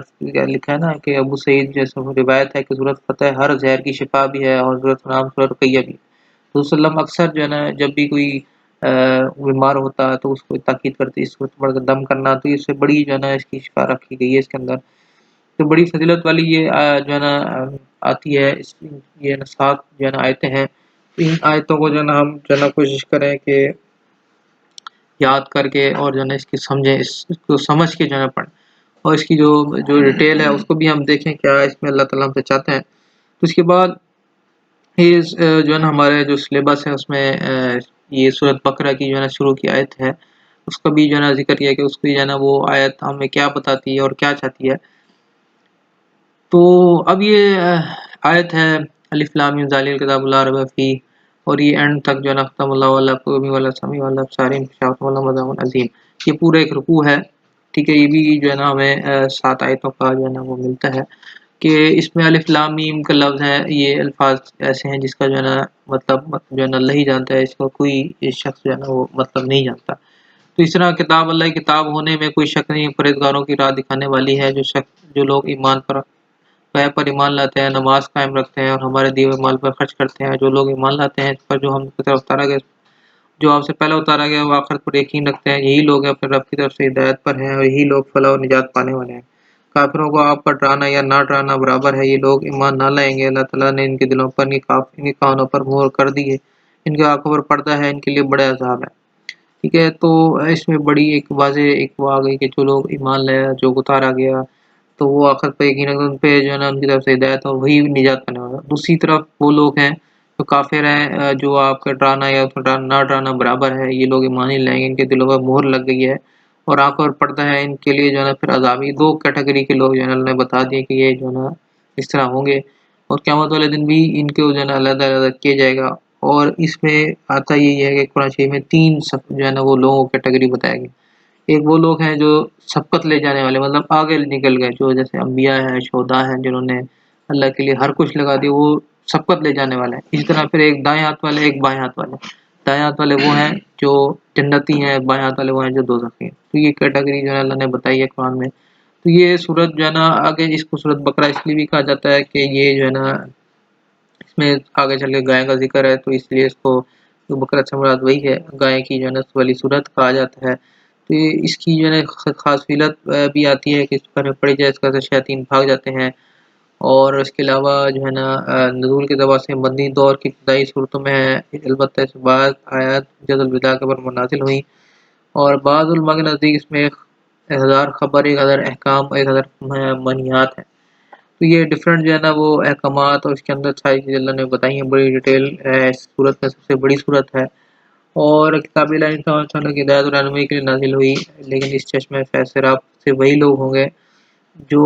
لکھا ہے نا کہ ابو سعید جیسے روایت ہے کہ صورت فتح ہر زہر کی شفا بھی ہے اور صورت نام صورت رقیہ بھی. تو وسلم اکثر جو ہے نا جب بھی کوئی بیمار ہوتا ہے تو اس کو تاکید کرتی اس کو بڑھ دم کرنا. تو اس سے بڑی جو ہے نا اس کی شفا رکھی گئی ہے اس کے اندر. تو بڑی فضیلت والی یہ جو ہے نا آتی ہے. یہ 7 جو ہے نا آیتیں ہیں. ان آیتوں کو جو ہے نا ہم جو ہے نا کوشش کریں کہ یاد کر کے اور جو ہے نا اس کی سمجھیں، اس کو سمجھ کے جو ہے نا پڑھیں. اور اس کی جو ڈیٹیل ہے اس کو بھی ہم دیکھیں کیا اس میں اللہ تعالیٰ ہم سے چاہتے ہیں. تو اس کے بعد یہ جو ہے نا ہمارے جو سلیبس ہے اس میں یہ سورۃ بقرہ کی جو ہے نا شروع کی آیت ہے اس کا بھی جو ہے نا ذکر کیا کہ اس کی جو ہے نا وہ آیت ہمیں کیا بتاتی ہے اور کیا چاہتی ہے. تو اب یہ آیت ہے الف لام میم ذالک الکتاب لا ریب فیہ، اور یہ اینڈ تک جو ہے نا ختم اللہ علی قلوبہم ولا سمعہم ولا ابصارہم غشاوۃ ولہم عذاب عظیم. یہ پورا ایک رکوع ہے، ٹھیک ہے. یہ بھی جو ہے نا ہمیں 7 آیتوں کا جو ہے نا وہ ملتا ہے. کہ اس میں الف لام میم کا لفظ ہے، یہ الفاظ ایسے ہیں جس کا جو ہے نا مطلب جو ہے نا اللہ ہی جانتا ہے، اس کا کوئی شخص جو ہے نا وہ مطلب نہیں جانتا۔ تو اس طرح کتاب اللہ کی کتاب ہونے میں کوئی شک نہیں، پرہیزگاروں کی راہ دکھانے والی ہے، جو لوگ ایمان پر ایمان لاتے ہیں، نماز قائم رکھتے ہیں اور ہمارے دیے ہوئے مال پر خرچ کرتے ہیں۔ جو لوگ ایمان لاتے ہیں اس پر جو ہم کی طرف اتارا گیا، جو آپ سے پہلے اتارا گیا وہ آخرت پر یقین رکھتے ہیں، یہی لوگ اپنے رب کی طرف سے ہدایت پر ہیں اور یہی لوگ فلاح و نجات پانے والے ہیں۔ کافروں کو آپ پر ڈرانا یا نہ ڈرانا برابر ہے، یہ لوگ ایمان نہ لائیں گے، اللہ تعالیٰ نے ان کے دلوں پر، ان کے کانوں پر مہر کر دی ہے، ان کے آنکھوں پر پردہ ہے، ان کے لیے بڑے عذاب ہے۔ ٹھیک ہے، تو اس میں بڑی ایک واضح ایک وہ آ گئی کہ جو لوگ ایمان لائے، جو اتارا گیا تو وہ آخرت پہ یقین رکھتے، ان پہ جو ہے نا ان کی طرف سے ہدایت اور وہی نجات پانے والا۔ دوسری طرف وہ لوگ ہیں جو کافر ہیں، جو آپ کا ڈرانا یا نہ ڈرانا برابر ہے، یہ لوگ ایمان ہی لائیں گے، ان کے دلوں پر مہر لگ گئی ہے اور آنکھوں پر پردہ ہے، ان کے لیے جو ہے نا پھر عذابی دو کیٹیگری کے لوگ جو ہے نا اللہ نے بتا دیے کہ یہ جو ہے نا اس طرح ہوں گے، اور قیامت والے دن بھی ان کو جو ہے نا علیحدہ علیحدہ کیا جائے گا۔ اور اس میں آتا یہی ہے کہ قرآن شریف میں تین جو ہے نا وہ لوگوں کی کیٹیگری بتائے گی۔ ایک وہ لوگ ہیں جو سبقت لے جانے والے، مطلب آگے نکل گئے، جو جیسے انبیاء ہیں، شہداء ہیں، جنہوں نے اللہ کے لیے ہر کچھ لگا دیا، وہ سبقت لے جانے والے ہیں۔ اسی طرح پھر ایک دائیں ہاتھ والے، ایک بائیں ہاتھ والے۔ دائیں ہاتھ والے وہ ہیں جو جنتی ہیں، بائیں ہاتھ والے وہ ہیں جو دوزخی ہیں۔ تو یہ کیٹیگری جو ہے اللہ نے بتائی ہے قرآن میں۔ تو یہ سورت جو ہے نا آگے اس کو سورت بقرہ اس لیے بھی کہا جاتا ہے کہ یہ جو ہے نا اس میں آگے چل کے گائے کا ذکر ہے، تو اس لیے اس کو بقرہ سے مراد وہی ہے، گائے کی جو ہے نا والی صورت کہا جاتا ہے۔ تو اس کی جو ہے خاص فضیلت بھی آتی ہے کہ اس پر پڑھی جائے اس کا شیاطین بھاگ جاتے ہیں، اور اس کے علاوہ جو ہے نا نزول کے دوا سے مدنی دور کی ابتدائی صورتوں میں ہے، البتہ اس بعد آیات جد الوداع کے پر منازل ہوئی، اور بعض علماء کے نزدیک اس میں 1000 خبر، 1000 احکام، 1000 منہیات ہیں۔ تو یہ ڈفرینٹ جو ہے نا وہ احکامات اور اس کے اندر ساری چیزیں اللہ نے بتائی ہیں، بڑی ڈیٹیل ہے، اس صورت میں سب سے بڑی صورت ہے، اور کتاب الہی انسانوں کی ہدایت اور رہنمائی کے لیے نازل ہوئی، لیکن اس چشمے فیض سراب سے وہی لوگ ہوں گے جو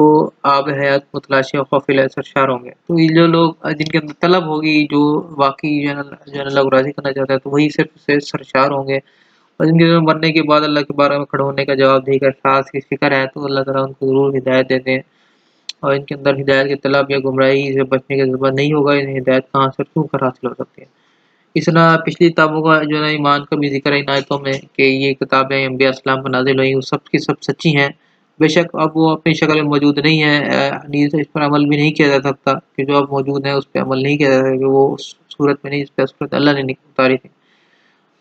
آب حیات متلاشی اور خوف الہی سرشار ہوں گے۔ تو یہ جو لوگ جن کے اندر طلب ہوگی، جو واقعی جو ہے اللہ کو راضی کرنا چاہتا ہے، تو وہی صرف سے سرشار ہوں گے، اور جن کے مرنے کے بعد اللہ کے بارے میں کھڑے ہونے کا جواب دے کر احساس کی فکر ہے، تو اللہ تعالیٰ ان کو ضرور ہدایت دیتے ہیں، اور ان کے اندر ہدایت کے طلب یا گمراہی سے بچنے کا جذبہ نہیں ہوگا، انہیں ہدایت کہاں سے کیوں کر حاصل ہو سکتی ہے۔ اس طرح پچھلی کتابوں کا جو ہے نا ایمان کا بھی ذکر ہے ان آیتوں میں کہ یہ کتابیں انبیاء اسلام پر نازل ہوئیں، وہ سب کی سب سچی ہیں، بے شک اب وہ اپنی شکل میں موجود نہیں ہے، حدیث اس پر عمل بھی نہیں کیا جا سکتا کہ جو اب موجود ہے اس پہ عمل نہیں کیا جا سکتا، کہ وہ اس صورت میں نہیں، اس پہ صورت اللہ نے اتاری تھی۔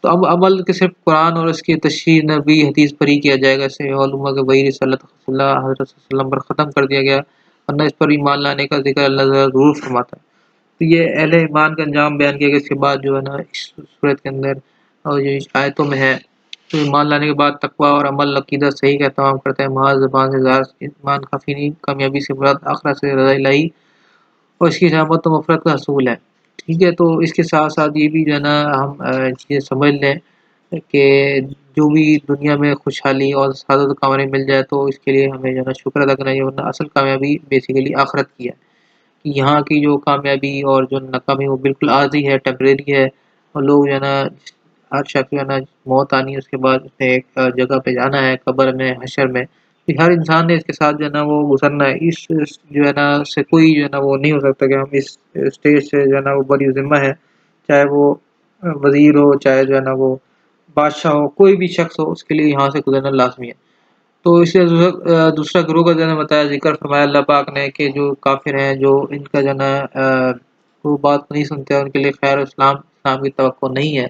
تو اب عمل کے صرف قرآن اور اس کی تشریح نبی حدیث پر ہی کیا جائے گا، اس سے علماء کے وہی رسالت صلی اللہ حضرت صلی اللہ علیہ وسلم پر ختم کر دیا گیا، ورنہ اس پر ایمان لانے کا ذکر اللہ تعالیٰ ضرور فرماتا ہے۔ تو یہ اہل ایمان کا انجام بیان کیا گیا، اس کے بعد جو ہے نا اس صورت کے اندر اور جو آیتوں میں ہے، تو ایمان لانے کے بعد تقویٰ اور عمل عقیدہ صحیح کا اہتمام کرتا ہے، محض زبان سے ظاہر ایمان کافی نہیں، کامیابی سے مراد آخرت سے رضا الہی اور اس کی رحمت و مغفرت کا حصول ہے۔ ٹھیک ہے، تو اس کے ساتھ ساتھ یہ بھی جو ہے نا ہم چیزیں سمجھ لیں کہ جو بھی دنیا میں خوشحالی اور سعادت کامنے مل جائے تو اس کے لیے ہمیں جو ہے نا شکر ادا کرنا چاہیے، ورنہ اصل کامیابی بیسیکلی آخرت کی ہے، کہ یہاں کی جو کامیابی اور جو ناکامی وہ بالکل عارضی ہے، ٹیمپریری ہے، اور لوگ جو ہے نا ہر شخص جو ہے نا موت آنی ہے، اس کے بعد اس نے ایک جگہ پہ جانا ہے، قبر میں، حشر میں، ہر انسان نے اس کے ساتھ جو ہے نا وہ گزرنا ہے، اس جو ہے نا سے کوئی جو ہے نا وہ نہیں ہو سکتا کہ ہم اس اسٹیج سے جو ہے نا وہ بری ذمہ ہے، چاہے وہ وزیر ہو، چاہے جو ہے نا وہ بادشاہ ہو، کوئی بھی شخص ہو، اس کے لیے یہاں سے گزرنا لازمی ہے۔ تو اس لیے دوسرا گروہ کا جو ہے بتایا، ذکر فرمایا اللہ پاک نے کہ جو کافر ہیں، جو ان کا جو ہے نا وہ بات نہیں سنتے، ان کے لیے خیر اسلام کی توقع نہیں ہے۔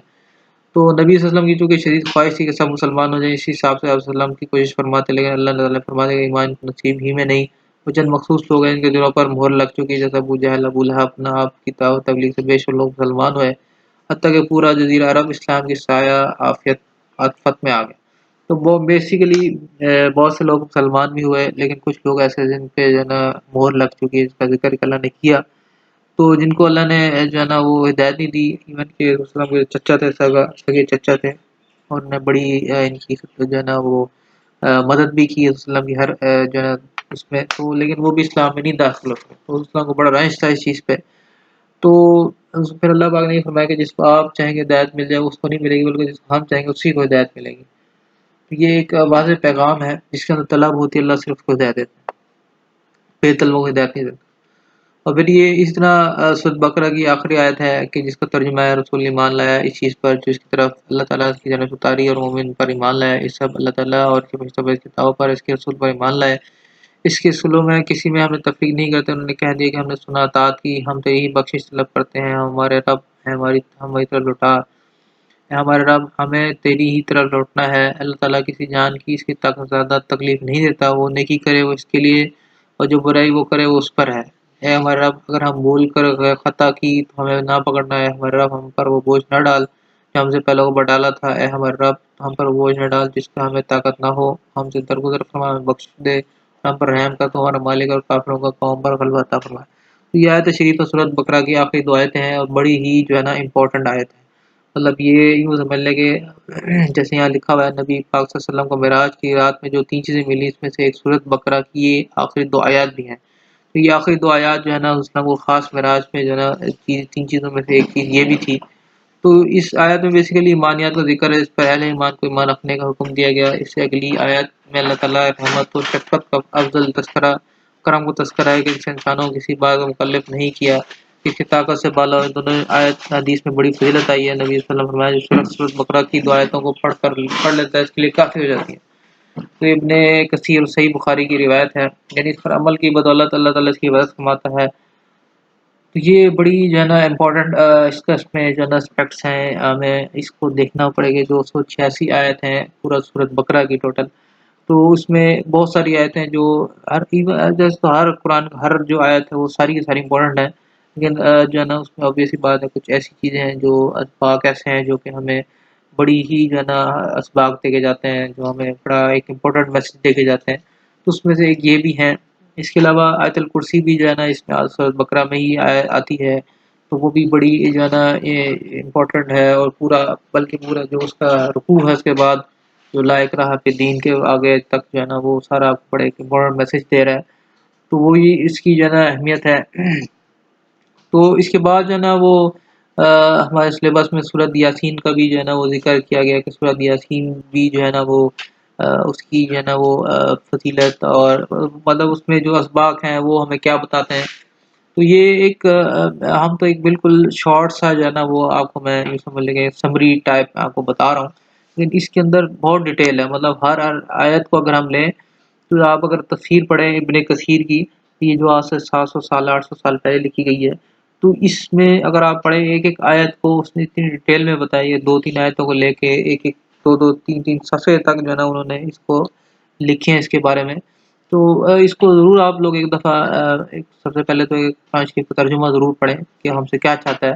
تو نبی صلی اللہ علیہ وسلم کی چونکہ شدید خواہش تھی کہ سب مسلمان ہو جائیں، اسی حساب سے آپ صلی اللہ علیہ وسلم کی کوشش فرماتے، لیکن اللہ تعالیٰ فرماتے کہ ایمان نصیب ہی میں نہیں، وہ چند مخصوص لوگ ہیں ان کے دلوں پر مہر لگ چکی ہے، جیسے ابو جہل، ابو لہب، اپنا آپ کی دعوت تبلیغ سے بے شمار لوگ مسلمان ہوئے، حتیٰ کہ پورا جزیرہ عرب اسلام کی سایہ عافیت میں آ گیا۔ تو وہ بیسیکلی بہت سے لوگ مسلمان بھی ہوئے، لیکن کچھ لوگ ایسے جن پہ جو ہے نا مہر لگ چکی ہے، اس کا ذکر اللہ نے کیا، تو جن کو اللہ نے جو ہے نا وہ ہدایت نہیں دی، ایون کہ رسول کے چچا تھے، سگے چچا تھے، اور نے بڑی ان کی جو ہے نا وہ مدد بھی کی اسلام کی ہر جو ہے نا اس میں، تو لیکن وہ بھی اسلام میں نہیں داخل ہوتے، تو اسلام کو بڑا رنج تھا اس چیز پہ۔ تو پھر اللہ پاک نے یہ فرمایا کہ جس کو آپ چاہیں گے ہدایت مل جائے، اس کو نہیں ملے گی، بلکہ جس کو ہم چاہیں گے اسی کو ہدایت ملے گی۔ تو یہ ایک واضح پیغام ہے جس کے اندر طلب ہوتی ہے، اللہ صرف کو ہدایت دیتا ہے، بے طلبوں کو ہدایت نہیں دیتا۔ اور پھر یہ اس طرح سورۃ بقرہ کی آخری آیت ہے کہ جس کا ترجمہ ہے رسول ایمان لایا اس چیز پر جو اس کی طرف اللہ تعالیٰ کی جانب اتاری اور مومن پر ایمان لایا اس سب اللہ تعالیٰ اور اس کے فرشتوں کتابوں پر اس کے رسول پر ایمان لائے اس کے رسولوں میں کسی میں ہم نے تفریق نہیں کرتے انہوں نے کہہ دیا کہ ہم نے سنا اطاعت کی ہم تیری ہی بخشش طلب کرتے ہیں ہمارے رب ہے ہماری طرف لوٹا اے ہمارے رب ہمیں تیری ہی طرف لوٹنا ہے اللہ تعالیٰ کسی جان کی اس کی زیادہ تکلیف نہیں دیتا وہ نیکی کرے وہ اس کے لیے اور جو برائی وہ کرے وہ اس پر ہے اے ہمارے رب اگر ہم بھول کر خطا کی تو ہمیں نہ پکڑنا ہے ہمارے رب ہم پر وہ بوجھ نہ ڈال جو ہم سے پہلے وہ ڈالا تھا اے ہمارے رب ہم پر وہ بوجھ نہ ڈال جس کا ہمیں طاقت نہ ہو ہم سے درگزر فرما ہمیں بخش دے ہم پر رحم کا تو ہمارا مالک اور کافروں کا قوم پر غلبہ عطا فرما تو یہ آیت شریف سورۃ بقرہ کی آخری دو آیتیں ہیں اور بڑی ہی جو ہے نا امپورٹنٹ آیت ہے مطلب یہ یوں سمجھ لیں کہ جیسے یہاں لکھا ہوا ہے نبی پاک صلی اللہ علیہ وسلم کو معراج کی رات میں جو 3 چیزیں ملی اس میں سے ایک سورۃ بقرہ کی یہ آخری 2 آیات بھی ہیں تو یہ آخری 2 آیات جو ہے نا اس کو خاص معراج میں جو ہے نا 3 چیزوں میں سے ایک چیز یہ بھی تھی تو اس آیت میں بیسیکلی ایمانیات کا ذکر ہے اس پر اہل ایمان کو ایمان رکھنے کا حکم دیا گیا اس سے اگلی آیت میں اللہ تعالیٰ رحمت و شفقت کا افضل تذکرہ کرم کو تذکرہ ہے کہ اس انسانوں کو کسی بات کا مکلف نہیں کیا اس کی طاقت سے بالا ہوئے دونوں آیت حدیث میں بڑی فضیلت آئی ہے نبی صلی اللہ علیہ وسلم فرمایا جو سورۃ بقرہ کی 2 آیتوں کو پڑھ لیتا ہے اس کے لیے کافی ہو جاتی ہے تو ابن کثیر صحیح بخاری کی روایت ہے یعنی اس پر عمل کی بدولت اللہ تعالیٰ اس کی عبادت فرماتا ہے تو یہ بڑی جو ہے نا امپورٹنٹ اس میں جو ہے نا اسپیکٹس ہیں ہمیں اس کو دیکھنا پڑے گا 286 آیت ہیں پورا سورۃ بقرہ کی ٹوٹل تو اس میں بہت ساری آیتیں جو جیسے تو ہر قرآن کا ہر جو آیت ہے وہ ساری کی ساری امپورٹنٹ ہیں لیکن جو ہے نا اس میں obvious سی بات ہے کچھ ایسی چیزیں ہیں جو اسباق ایسے ہیں جو کہ ہمیں بڑی ہی جو ہے نا اسباق دیکھے جاتے ہیں جو ہمیں بڑا ایک امپورٹنٹ میسج دیکھے جاتے ہیں تو اس میں سے ایک یہ بھی ہیں اس کے علاوہ آیت الکرسی بھی جو ہے نا اس میں سورۃ بقرہ میں ہی آتی ہے تو وہ بھی بڑی جو ہے نا امپورٹنٹ ہے اور پورا بلکہ پورا جو اس کا رکوع ہے اس کے بعد جو لا اکراہ فی الدین کے آگے تک جو ہے نا وہ سارا بڑے ایک امپورٹنٹ میسج دے رہا ہے تو وہی اس کی جو ہے نا اہمیت ہے تو اس کے بعد جو ہے نا وہ ہمارے سلیبس میں سورۃ یاسین کا بھی جو ہے نا وہ ذکر کیا گیا کہ سورۃ یاسین بھی جو ہے نا وہ اس کی جو ہے نا وہ فضیلت اور مطلب اس میں جو اسباق ہیں وہ ہمیں کیا بتاتے ہیں تو یہ ایک ہم تو ایک بالکل شارٹ سا جو ہے نا وہ آپ کو میں سمجھ لیں گے سمری ٹائپ آپ کو بتا رہا ہوں لیکن اس کے اندر بہت ڈیٹیل ہے مطلب ہر آیت کو اگر ہم لیں تو آپ اگر تفسیر پڑھیں ابن کثیر کی یہ جو آج سے 700 سال 800 سال پہلے لکھی گئی ہے تو اس میں اگر آپ پڑھیں ایک ایک آیت کو اس نے اتنی ڈیٹیل میں بتائی ہے 2-3 آیتوں کو لے کے ایک ایک 2-2 3-3 صفحے تک جو ہے نا انہوں نے اس کو لکھے ہیں اس کے بارے میں تو اس کو ضرور آپ لوگ ایک دفعہ سب سے پہلے تو ایک قرآن شریف کا ترجمہ ضرور پڑھیں کہ ہم سے کیا چاہتا ہے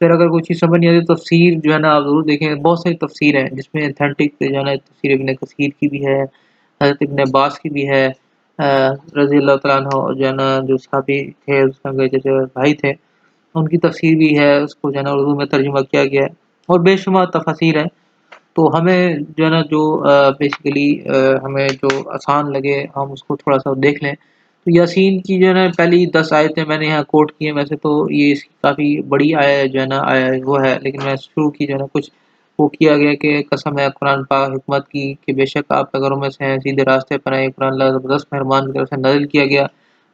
پھر اگر کوئی چیز سمجھ نہیں آتی تو تفسیر جو ہے نا آپ ضرور دیکھیں بہت ساری تفسیر ہیں جس میں اتھینٹک جو ہے نا تفسیر ابن کثیر کی بھی ہے حضرت ابن عباس کی بھی ہے رضی اللہ تعالیٰ عنہ جو ہے نا جو صحابی تھے اس کے جیسے بھائی تھے ان کی تفسیر بھی ہے اس کو جو ہے نا اردو میں ترجمہ کیا گیا ہے اور بے شمار تفاسیر ہیں تو ہمیں جو ہے نا جو بیسیکلی ہمیں جو آسان لگے ہم اس کو تھوڑا سا دیکھ لیں تو یاسین کی جو ہے نا پہلی 10 آیتیں میں نے یہاں کوٹ کی ہیں ویسے تو یہ اس کی کافی بڑی آیا جو ہے نا آیا وہ ہے لیکن میں شروع کی جو ہے نا کچھ وہ کیا گیا کہ قسم ہے قرآن پاک حکمت کی کہ بے شک آپ گھروں میں سے ہیں سیدھے راستے پر ہیں قرآن اللہ زبردست مہربان کی طرف سے نازل کیا گیا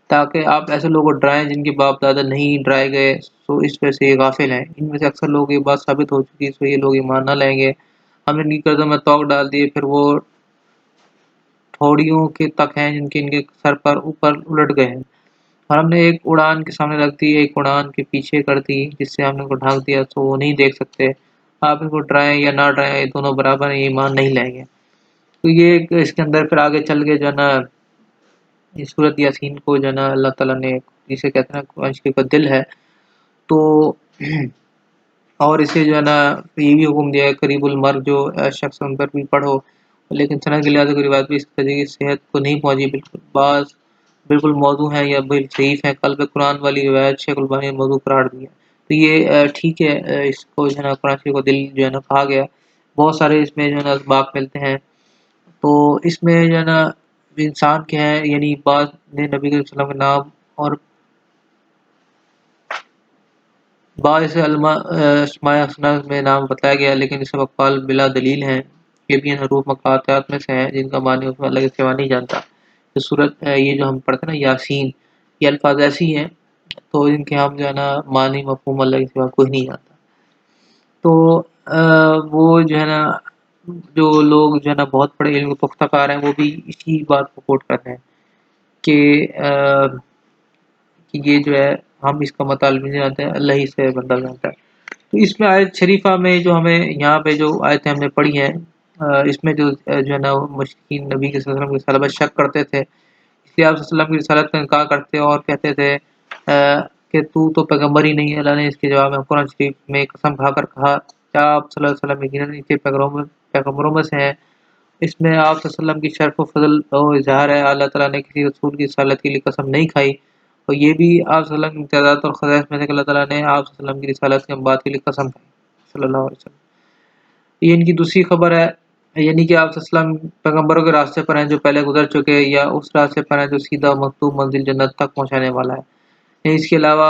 تاکہ آپ ایسے لوگوں کو ڈرائیں جن کے باپ دادا نہیں ڈرائے گئے تو اس وجہ سے یہ غافل ہیں ان میں سے اکثر لوگ یہ بات ثابت ہو چکی ہے سو یہ لوگ ایمان نہ لیں گے ہم نے نہیں کردوں میں توق ڈال دیے پھر وہ تھوڑیوں کے تک ہیں جن کے ان کے سر پر اوپر الٹ گئے ہیں اور ہم نے ایک اڑان کے سامنے رکھ دی ایک اڑان کے پیچھے کر دی جس سے ہم نے ان کو ڈھانک دیا تو وہ نہیں دیکھ سکتے آپ ان کو ڈرائیں یا نہ ڈرائیں یہ دونوں برابر ہیں ایمان نہیں لیں گے تو یہ اس کے اندر پھر آگے چل کے جو ہے نا اس صورت یاسین کو جو ہے نا اللہ تعالیٰ نے جسے کہتے ہیں قرآن شریف کا دل ہے تو اور اسے جو ہے نا یہ بھی حکم دیا ہے قریب المرگ جو شخص ان پر بھی پڑھو لیکن سند کے لحاظ سے روایت بھی اس طریقے کی صحت کو نہیں پہنچی بالکل موضوع ہیں یا بالکل ضعیف ہیں قلب قرآن والی روایت شیخ البانی نے موضوع قرار دیا تو یہ ٹھیک ہے اس کو جو ہے نا قرآن شریف کو دل جو ہے نا کہا گیا بہت سارے اس میں جو ہے نا اسباق ملتے ہیں تو اس میں جو ہے نا انسان کے ہیں یعنی بعض نے نبی صلی اللہ علیہ وسلم کے نام اور بعض سے اسماء حسنہ میں نام بتایا گیا لیکن اس اقوال بلا دلیل ہیں یہ بھی حروف مقاطعات میں سے ہیں جن کا معنی اس میں اللہ کے سوا نہیں جانتا تو صورت یہ جو ہم پڑھتے ہیں نا یاسین یہ الفاظ ایسی ہیں تو ان کے ہم جو ہے نا معنی مفہوم اللہ کے سوا کوئی نہیں جانتا. تو وہ جو ہے نا جو لوگ جو ہے نا بہت بڑے علم کے پختہ کار ہیں وہ بھی اسی بات کو کوٹ کرتے ہیں کہ کہ یہ جو ہے ہم اس کا مطالبہ نہیں جانتے ہیں، اللہ ہی سے بندہ جانتا ہے. تو اس میں آیت شریفہ میں جو ہمیں یہاں پہ جو آیتیں ہم نے پڑھی ہیں اس میں جو ہے نا مشرکین نبی کے صلی اللہ علیہ وسلم کی رسالت شک کرتے تھے، اس لیے آپ صلی اللہ علیہ وسلم کی رسالت کا انکار کرتے اور کہتے تھے کہ تو پیغمبر ہی نہیں ہے. اللہ نے اس کے جواب میں قرآن شریف میں قسم کھا کر کہا کیا آپ صلی اللہ علیہ وسلم یقیناً ان کے پیغمبروں میں سے ہیں. اس میں آپ صلی اللہ علیہ وسلم کی شرف و فضل و اظہار ہے. اللہ تعالیٰ نے کسی رسول کی رسالت کے لیے قسم نہیں کھائی، اور یہ بھی آپ صلی اللہ علیہ وسلم کی امتیازات اور خصائص میں سے کہ اللہ تعالیٰ نے آپ صلی اللہ علیہ وسلم کی رسالت کے بات کے لیے قسم کھائی صلی اللہ علیہ وسلم. یہ ان کی دوسری خبر ہے، یعنی کہ آپ صلی اللہ علیہ وسلم پیغمبروں کے راستے پر ہیں جو پہلے گزر چکے، یا اس راستے پر ہیں جو سیدھا مکتوب منزل جنت تک پہنچانے والا ہے. اس کے علاوہ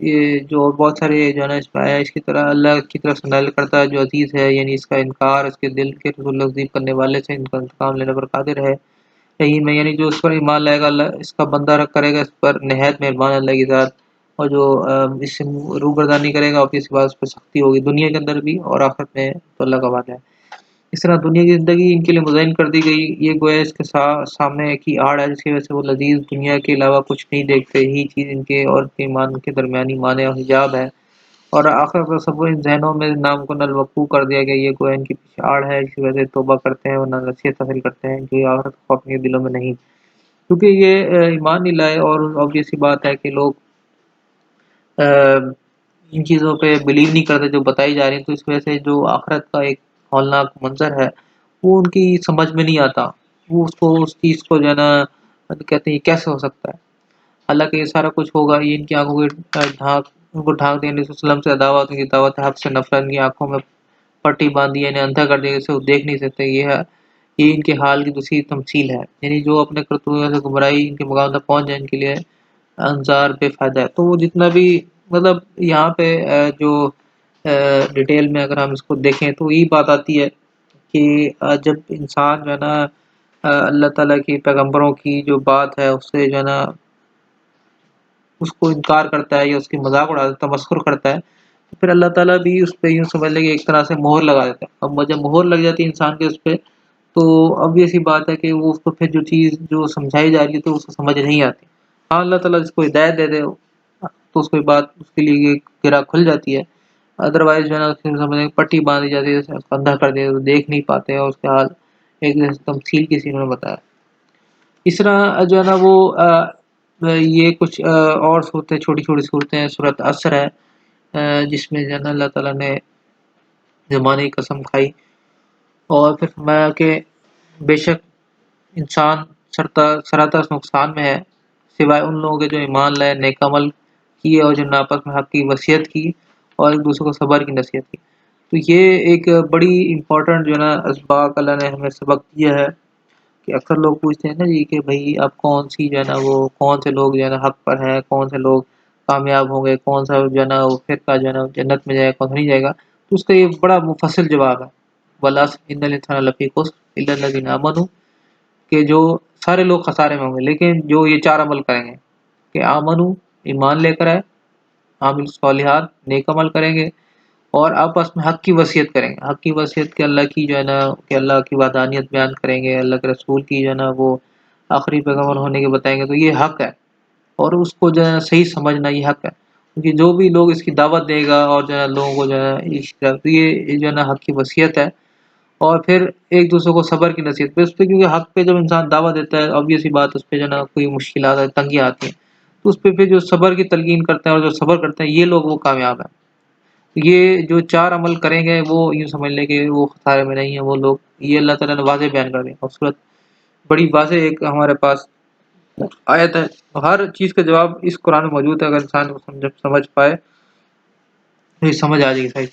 یہ جو بہت سارے جو ہے نا اس میں آیا اس کی طرح اللہ کی طرف سے نازل کرتا ہے جو عزیز ہے، یعنی اس کا انکار اس کے دل کے رسول تکذیب کرنے والے سے ان کا انتقام لینے پر قادر ہے. یہی میں یعنی جو اس پر ایمان لائے گا اللہ اس کا بندہ رکھ کرے گا، اس پر نہایت مہربان اللہ کی ذات، اور جو اس سے روگردانی کرے گا اور اس کے بعد اس پر سختی ہوگی دنیا کے اندر بھی اور آخرت میں، تو اللہ کا وعدہ ہے. اس طرح دنیا کی زندگی ان کے لیے مزین کر دی گئی، یہ گویا اس کے سامنے ایک ہی آڑ ہے جس کی وجہ سے وہ لذیذ دنیا کے علاوہ کچھ نہیں دیکھتے. یہی چیز ان کے اور کے ایمان کے درمیانی معنی اور حجاب ہے، اور آخر پر سب ان ذہنوں میں نام کو نلوقوع کر دیا گیا. یہ گویا ان کی پیچھے آڑ ہے جس کی وجہ سے توبہ کرتے ہیں اور نہ نصیحت حاصل کرتے ہیں جو آخرت کو اپنے دلوں میں نہیں، کیونکہ یہ ایمان نہیں لائے. اور obvious سی بات ہے کہ لوگ ان چیزوں پہ بلیو نہیں کرتے جو بتائی جا رہی ہیں، تو اس وجہ سے جو آخرت کا ایک ہولناک منظر ہے وہ ان کی سمجھ میں نہیں آتا. وہ اس چیز کو جو ہے نا کہتے ہیں یہ کیسے ہو سکتا ہے، حالانکہ یہ سارا کچھ ہوگا. یہ ان کی آنکھوں کے ان کو ڈھانک دیا، نبی صلی اللہ علیہ وسلم سے عداوت، ان کی دعوت حق سے نفرت، ان کی آنکھوں میں پٹی باندھی ہے، انہیں اندھا کر دیا جسے وہ دیکھ نہیں سکتے. یہ ان کے حال کی دوسری تمثیل ہے، یعنی جو اپنے کرتوتوں سے گمراہی ان کے مقام تک پہنچ جائے ان کے لیے انظار بے فائدہ ہے. تو وہ جتنا بھی مطلب یہاں پہ جو ڈیٹیل میں اگر ہم اس کو دیکھیں تو یہی بات آتی ہے کہ جب انسان جو ہے نا اللہ تعالیٰ کی پیغمبروں کی جو بات ہے اس سے جو ہے نا اس کو انکار کرتا ہے یا اس کی مذاق اڑاتا ہے، تمسخر کرتا ہے، تو پھر اللہ تعالیٰ بھی اس پہ یوں سمجھ لے کہ ایک طرح سے مہر لگا دیتا ہے. اب جب مہر لگ جاتی ہے انسان کے اس پہ، تو اب یہ سی بات ہے کہ وہ اس کو پھر جو چیز جو سمجھائی جا رہی ہے تو اس کو سمجھ نہیں آتی. ہاں اللہ تعالیٰ جس کو ہدایت دے دے تو اس کو بات اس کے لیے گرا کھل جاتی ہے. ادروائز جو ہے نا پٹی باندھی جاتی ہے، اندھا کر دیا، دیکھ نہیں پاتے اور اس کا حال ایک تمثیل کسی نے بتایا. اس طرح جو ہے نا وہ یہ کچھ اور صورتیں چھوٹی چھوٹی صورتیں، صورت اثر ہے جس میں جو ہے نا اللہ تعالیٰ نے زمانے کی قسم کھائی اور پھر فرمایا کہ بے شک انسان سراسر نقصان میں ہے سوائے ان لوگوں کے جو ایمان لائے، نیک عمل کیے اور جو آپس میں حق کی وصیت کی اور ایک دوسرے کو صبر کی نصیحت کی. تو یہ ایک بڑی امپورٹنٹ جو ہے نا اسباق اللہ نے ہمیں سبق دیا ہے کہ اکثر لوگ پوچھتے ہیں نا جی کہ بھائی اب کون سی جو ہے نا وہ کون سے لوگ جو ہے نا حق پر ہیں، کون سے لوگ کامیاب ہوں گے، کون سا جو ہے نا وہ فرقہ جو ہے نا جنت میں جائے گا، کون سا نہیں جائے گا. تو اس کا یہ بڑا مفصل جواب ہے، وَالْعَصْرِ إِنَّ الْإِنسَانَ لَفِي خُسْرٍ إِلَّا الَّذِينَ آمَنُوا، کہ جو سارے لوگ خسارے میں ہوں گے لیکن جو یہ چار عمل کریں گے کہ آمنو ایمان لے کر آئے، عامل صالحات نیک عمل کریں گے، اور آپس میں حق کی وصیت کریں گے. حق کی وصیت کہ اللہ کی جو ہے نا کہ اللہ کی وحدانیت بیان کریں گے، اللہ کے رسول کی جو ہے نا وہ آخری پیغمبر ہونے کے بتائیں گے. تو یہ حق ہے اور اس کو جو ہے صحیح سمجھنا یہ حق ہے، کیونکہ جو بھی لوگ اس کی دعوت دے گا اور جو ہے لوگوں کو جو ہے تو یہ جو ہے نا حق کی وصیت ہے. اور پھر ایک دوسرے کو صبر کی نصیحت پہ اس پہ، کیونکہ حق پہ جب انسان دعویٰ دیتا ہے obvious سی بات اس پہ جو ہے نا کوئی مشکلات آتی تنگیاں آتی ہیں، تو اس پہ پھر جو صبر کی تلقین کرتے ہیں اور جو صبر کرتے ہیں یہ لوگ وہ کامیاب ہیں. یہ جو چار عمل کریں گے وہ یوں سمجھ لیں کہ وہ خسارے میں نہیں ہیں وہ لوگ. یہ اللہ تعالیٰ نے واضح بیان کر دیا اور صورت بڑی واضح ایک ہمارے پاس آیت ہے. ہر چیز کا جواب اس قرآن میں موجود ہے، اگر انسان کو سمجھ پائے تو یہ سمجھ آ جائے گی صحیح.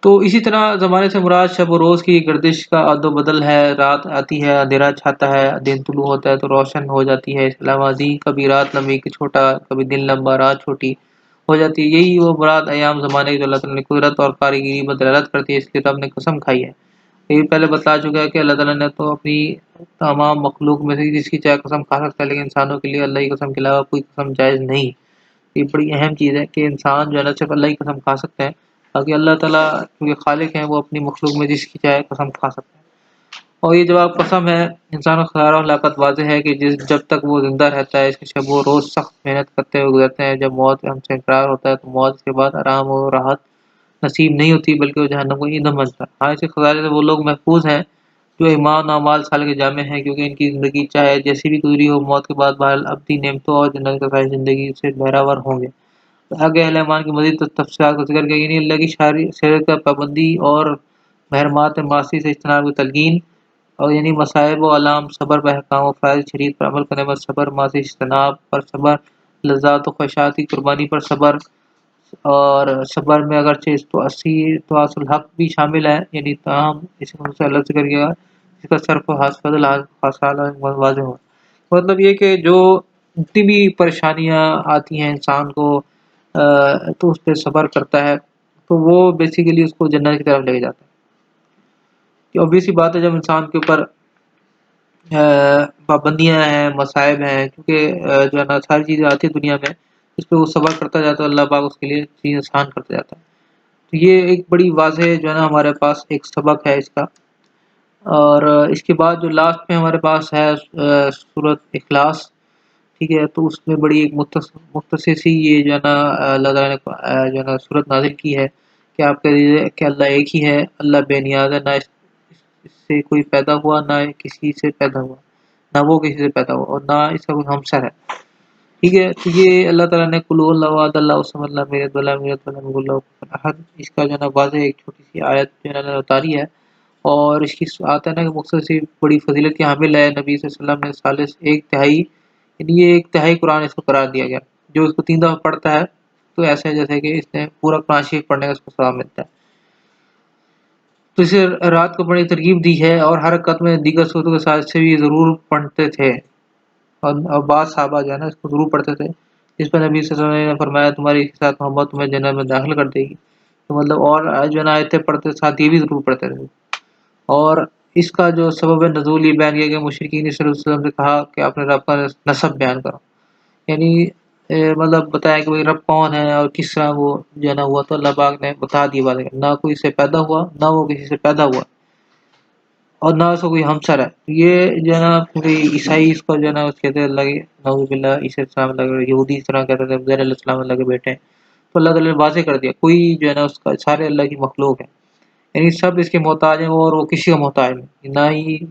تو اسی طرح زمانے سے مراد شب و روز کی گردش کا عد و بدل ہے. رات آتی ہے اندھیرا چھاتا ہے، دن طلوع ہوتا ہے تو روشن ہو جاتی ہے. اس کے علاوہ دن کبھی رات لمبی کہ چھوٹا، کبھی دن لمبا رات چھوٹی ہو جاتی ہے. یہی وہ مراد ایام زمانے کی جو اللہ تعالیٰ نے قدرت اور کاریگری پر دلالت کرتی ہے، اس لیے رب نے قسم کھائی ہے. یہ پہلے بتا چکا ہے کہ اللہ تعالیٰ نے تو اپنی تمام مخلوق میں سے جس کی چاہے قسم کھا سکتا ہے، لیکن انسانوں کے لیے اللہ کی قسم کے علاوہ کوئی قسم جائز نہیں۔ یہ بڑی اہم چیز ہے کہ انسان جو ہے نا صرف اللہ کی قسم کھا سکتے ہیں، باقی اللہ تعالیٰ کیونکہ خالق ہیں وہ اپنی مخلوق میں جس کی چاہے قسم کھا سکتے ہیں۔ اور یہ جواب قسم ہے، انسان کا خیال و ہلاکت واضح ہے کہ جب تک وہ زندہ رہتا ہے اس کے شب و روز سخت محنت کرتے ہوئے گزرتے ہیں۔ جب موت ہم سے انقرار ہوتا ہے تو موت کے بعد آرام و راحت نصیب نہیں ہوتی بلکہ وہ جہنم کو ایندھن بنتا ہے۔ ہاں، اس کے خزانے سے وہ لوگ محفوظ ہیں جو ایمان و اعمال صالح کے جامع ہیں، کیونکہ ان کی زندگی چاہے جیسی بھی گزری ہو موت کے بعد بہرحال ابدی نعمتوں اور جنت کا زندگی سے بہراور ہوں گے۔ آگے اہل ایمان کی مزید تفصیلات کا ذکر کیا، یعنی اللہ کی شریعت کا پابندی اور محرمات معاصی سے اجتناب کی تلقین، اور یعنی مصائب و علام صبر بحکام و فرائض شریعت پر عمل کرنے پر صبر، معاصی اجتناب پر صبر، لذات و خواہشات کی قربانی پر صبر، اور صبر میں اگرچہ تو اصل حق بھی شامل ہے، یعنی تاہم اس سے الگ ذکر کیا اس کا صرف و حاصل واضح ہو۔ مطلب یہ کہ جو جتنی بھی پریشانیاں آتی ہیں انسان کو تو اس پہ صبر کرتا ہے تو وہ بیسیکلی اس کو جنت کی طرف لے جاتا ہے۔ کہ obvious سی بات ہے جب انسان کے اوپر پابندیاں ہیں، مصائب ہیں، کیونکہ جو ہے نا ساری چیزیں آتی ہیں دنیا میں، اس پہ وہ صبر کرتا جاتا ہے، اللہ پاک اس کے لیے چیز آسان کرتا جاتا ہے۔ تو یہ ایک بڑی واضح جو ہے نا ہمارے پاس ایک سبق ہے اس کا۔ اور اس کے بعد جو لاسٹ میں ہمارے پاس ہے سورۃ اخلاص، ٹھیک ہے، تو اس میں بڑی ایک مختصر سی یہ جو ہے نا اللہ تعالیٰ نے جو ہے نا سورۃ نازل کی ہے کہ آپ کہہ دیجیے کہ اللہ ایک ہی ہے، اللہ بے نیاز ہے، نہ اس سے کوئی پیدا ہوا، نہ کسی سے پیدا ہوا، نہ وہ کسی سے پیدا ہوا، اور نہ اس کا کوئی ہمسر ہے، ٹھیک ہے۔ تو یہ اللہ تعالیٰ نے قل هو اللہ احد اللہ الصمد لم یلد ولم یولد ولم یکن له کفوا احد، اس کا جو ہے نا واضح ایک چھوٹی سی آیت جو ہے نا اتاری ہے، اور اس کی آتا ہے نا کہ مختصر سی بڑی فضیلت کی حامل ہے۔ نبی صلی اللہ علیہ وسلم نے ثالث ایک تہائی، یعنی یہ ایک تہائی قرآن اس کو قرار دیا گیا، جو اس کو 3 دفعہ پڑھتا ہے تو ایسا ہے جیسے کہ اس نے پورا قرآن شریف پڑھنے کا اس کو ثواب ملتا ہے۔ تو اسے رات کو بڑی ترغیب دی ہے، اور ہر رکعت میں دیگر صورتوں کے ساتھ سے بھی ضرور پڑھتے تھے، اور بعض صحابہ جو ہے نا اس کو ضرور پڑھتے تھے، جس پر نبی صلی اللہ علیہ وسلم نے فرمایا تمہاری کے ساتھ محبت تمہیں جنت میں داخل کر دے گی۔ تو مطلب اور جو ہے نا آیتیں پڑھتے ساتھ یہ بھی ضرور پڑھتے رہے۔ اور اس کا جو سبب نزول یہ بیان کیا کہ مشرکین صلی اللہ علیہ وسلم سے کہا کہ آپ نے رب کا نسب بیان کرو، یعنی مطلب بتایا کہ رب کون ہے اور کس طرح وہ جو ہے نا ہوا، تو اللہ پاک نے بتا دی بات ہے، نہ کوئی سے پیدا ہوا، نہ وہ کسی سے پیدا ہوا، اور نہ اس کو کوئی ہمسر ہے۔ یہ جو ہے نا عیسائی اس کو جو ہے نا کہتے ہیں اللہ کے نعوذ باللہ، عیسی السلام اللہ کے، یہودی اس طرح کہتے تھے عزیر علیہ السلام اللہ کے بیٹے ہیں، تو اللہ تعالیٰ نے واضح کر دیا کوئی جو ہے نا اس کا سارے اللہ کی مخلوق ہے، یعنی سب اس کے محتاج ہیں، اور وہ کسی کا محتاج نہیں،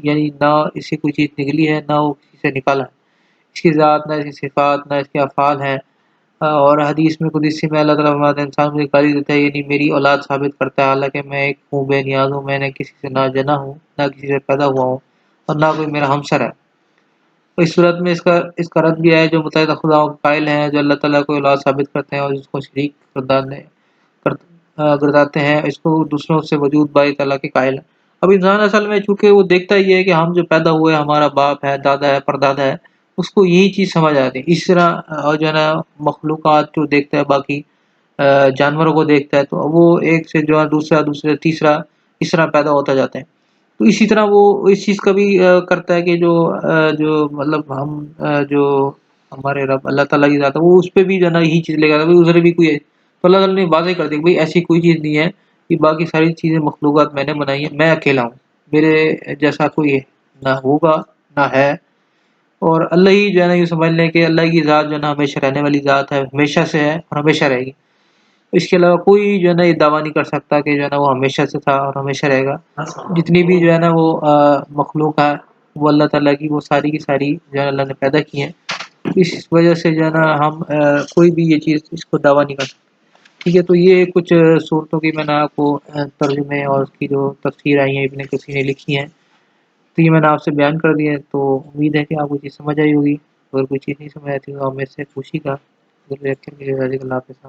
یعنی نہ اس سے کوئی چیز نکلی ہے، نہ وہ کسی سے نکالا ہے، اس کی ذات نہ اس کی صفات نہ اس کے افعال ہیں۔ اور حدیث میں قدسی میں اللہ تعالیٰ فرماتے ہیں انسان مجھے گالی دیتا ہے، یعنی میری اولاد ثابت کرتا ہے، حالانکہ میں ایک ہوں بے نیاز ہوں، میں نے کسی سے نہ جنا ہوں، نہ کسی سے پیدا ہوا ہوں، اور نہ کوئی میرا ہمسر ہے۔ تو اس صورت میں اس کا رد بھی ہے جو متعدد خداؤں کے قائل ہیں، جو اللہ تعالیٰ کو اولاد ثابت کرتے ہیں اور جس کو شریک گرداتے ہیں، اس کو دوسروں سے وجود باری تعالیٰ کے قائل ہیں۔ اب انسان اصل میں چونکہ وہ دیکھتا ہی ہے کہ ہم جو پیدا ہوئے ہمارا باپ ہے، دادا ہے، پردادا ہے، اس کو یہی چیز سمجھ آتی ہے۔ اس طرح اور جو ہے نا مخلوقات جو دیکھتا ہے، باقی جانوروں کو دیکھتا ہے، تو وہ ایک سے جو ہے دوسرا تیسرا اس طرح پیدا ہوتا جاتے ہیں۔ تو اسی طرح وہ اس چیز کا بھی کرتا ہے کہ جو مطلب ہم جو ہمارے رب اللہ تعالیٰ کی ذات ہے وہ اس پہ بھی جو ہے نا یہی چیز لے گا، ادھر بھی کوئی ہے، تو اللہ تعالیٰ نے واضح کر دیا کہ بھائی ایسی کوئی چیز نہیں ہے کہ باقی ساری چیزیں مخلوقات میں نے بنائی ہیں، میں اکیلا ہوں، میرے جیسا کوئی نہ ہوگا نہ ہے۔ اور اللہ ہی جو ہے نا یہ سمجھ لیں کہ اللہ کی ذات جو ہے نا ہمیشہ رہنے والی ذات ہے، ہمیشہ سے ہے اور ہمیشہ رہے گی۔ اس کے علاوہ کوئی جو ہے نا یہ دعویٰ نہیں کر سکتا کہ جو ہے نا وہ ہمیشہ سے تھا اور ہمیشہ رہے گا۔ جتنی بھی جو ہے نا وہ مخلوق ہے وہ اللہ تعالیٰ کی، وہ ساری کی ساری جو ہے اللہ نے پیدا کی ہیں، اس وجہ سے جو ہے نا ہم کوئی بھی یہ چیز اس کو دعویٰ نہیں کر سکتے، ٹھیک ہے۔ تو یہ کچھ صورتوں کی میں نے آپ کو ترجمے اور اس کی جو تفسیر آئی ہیں ابن کثیر نے لکھی ہیں، تو یہ میں نے آپ سے بیان کر دیا ہے۔ تو امید ہے کہ آپ کو چیز سمجھ آئی ہوگی، اگر کوئی چیز نہیں سمجھ آتی تو آپ میرے سے پوچھیے گا۔ اللہ حافظ۔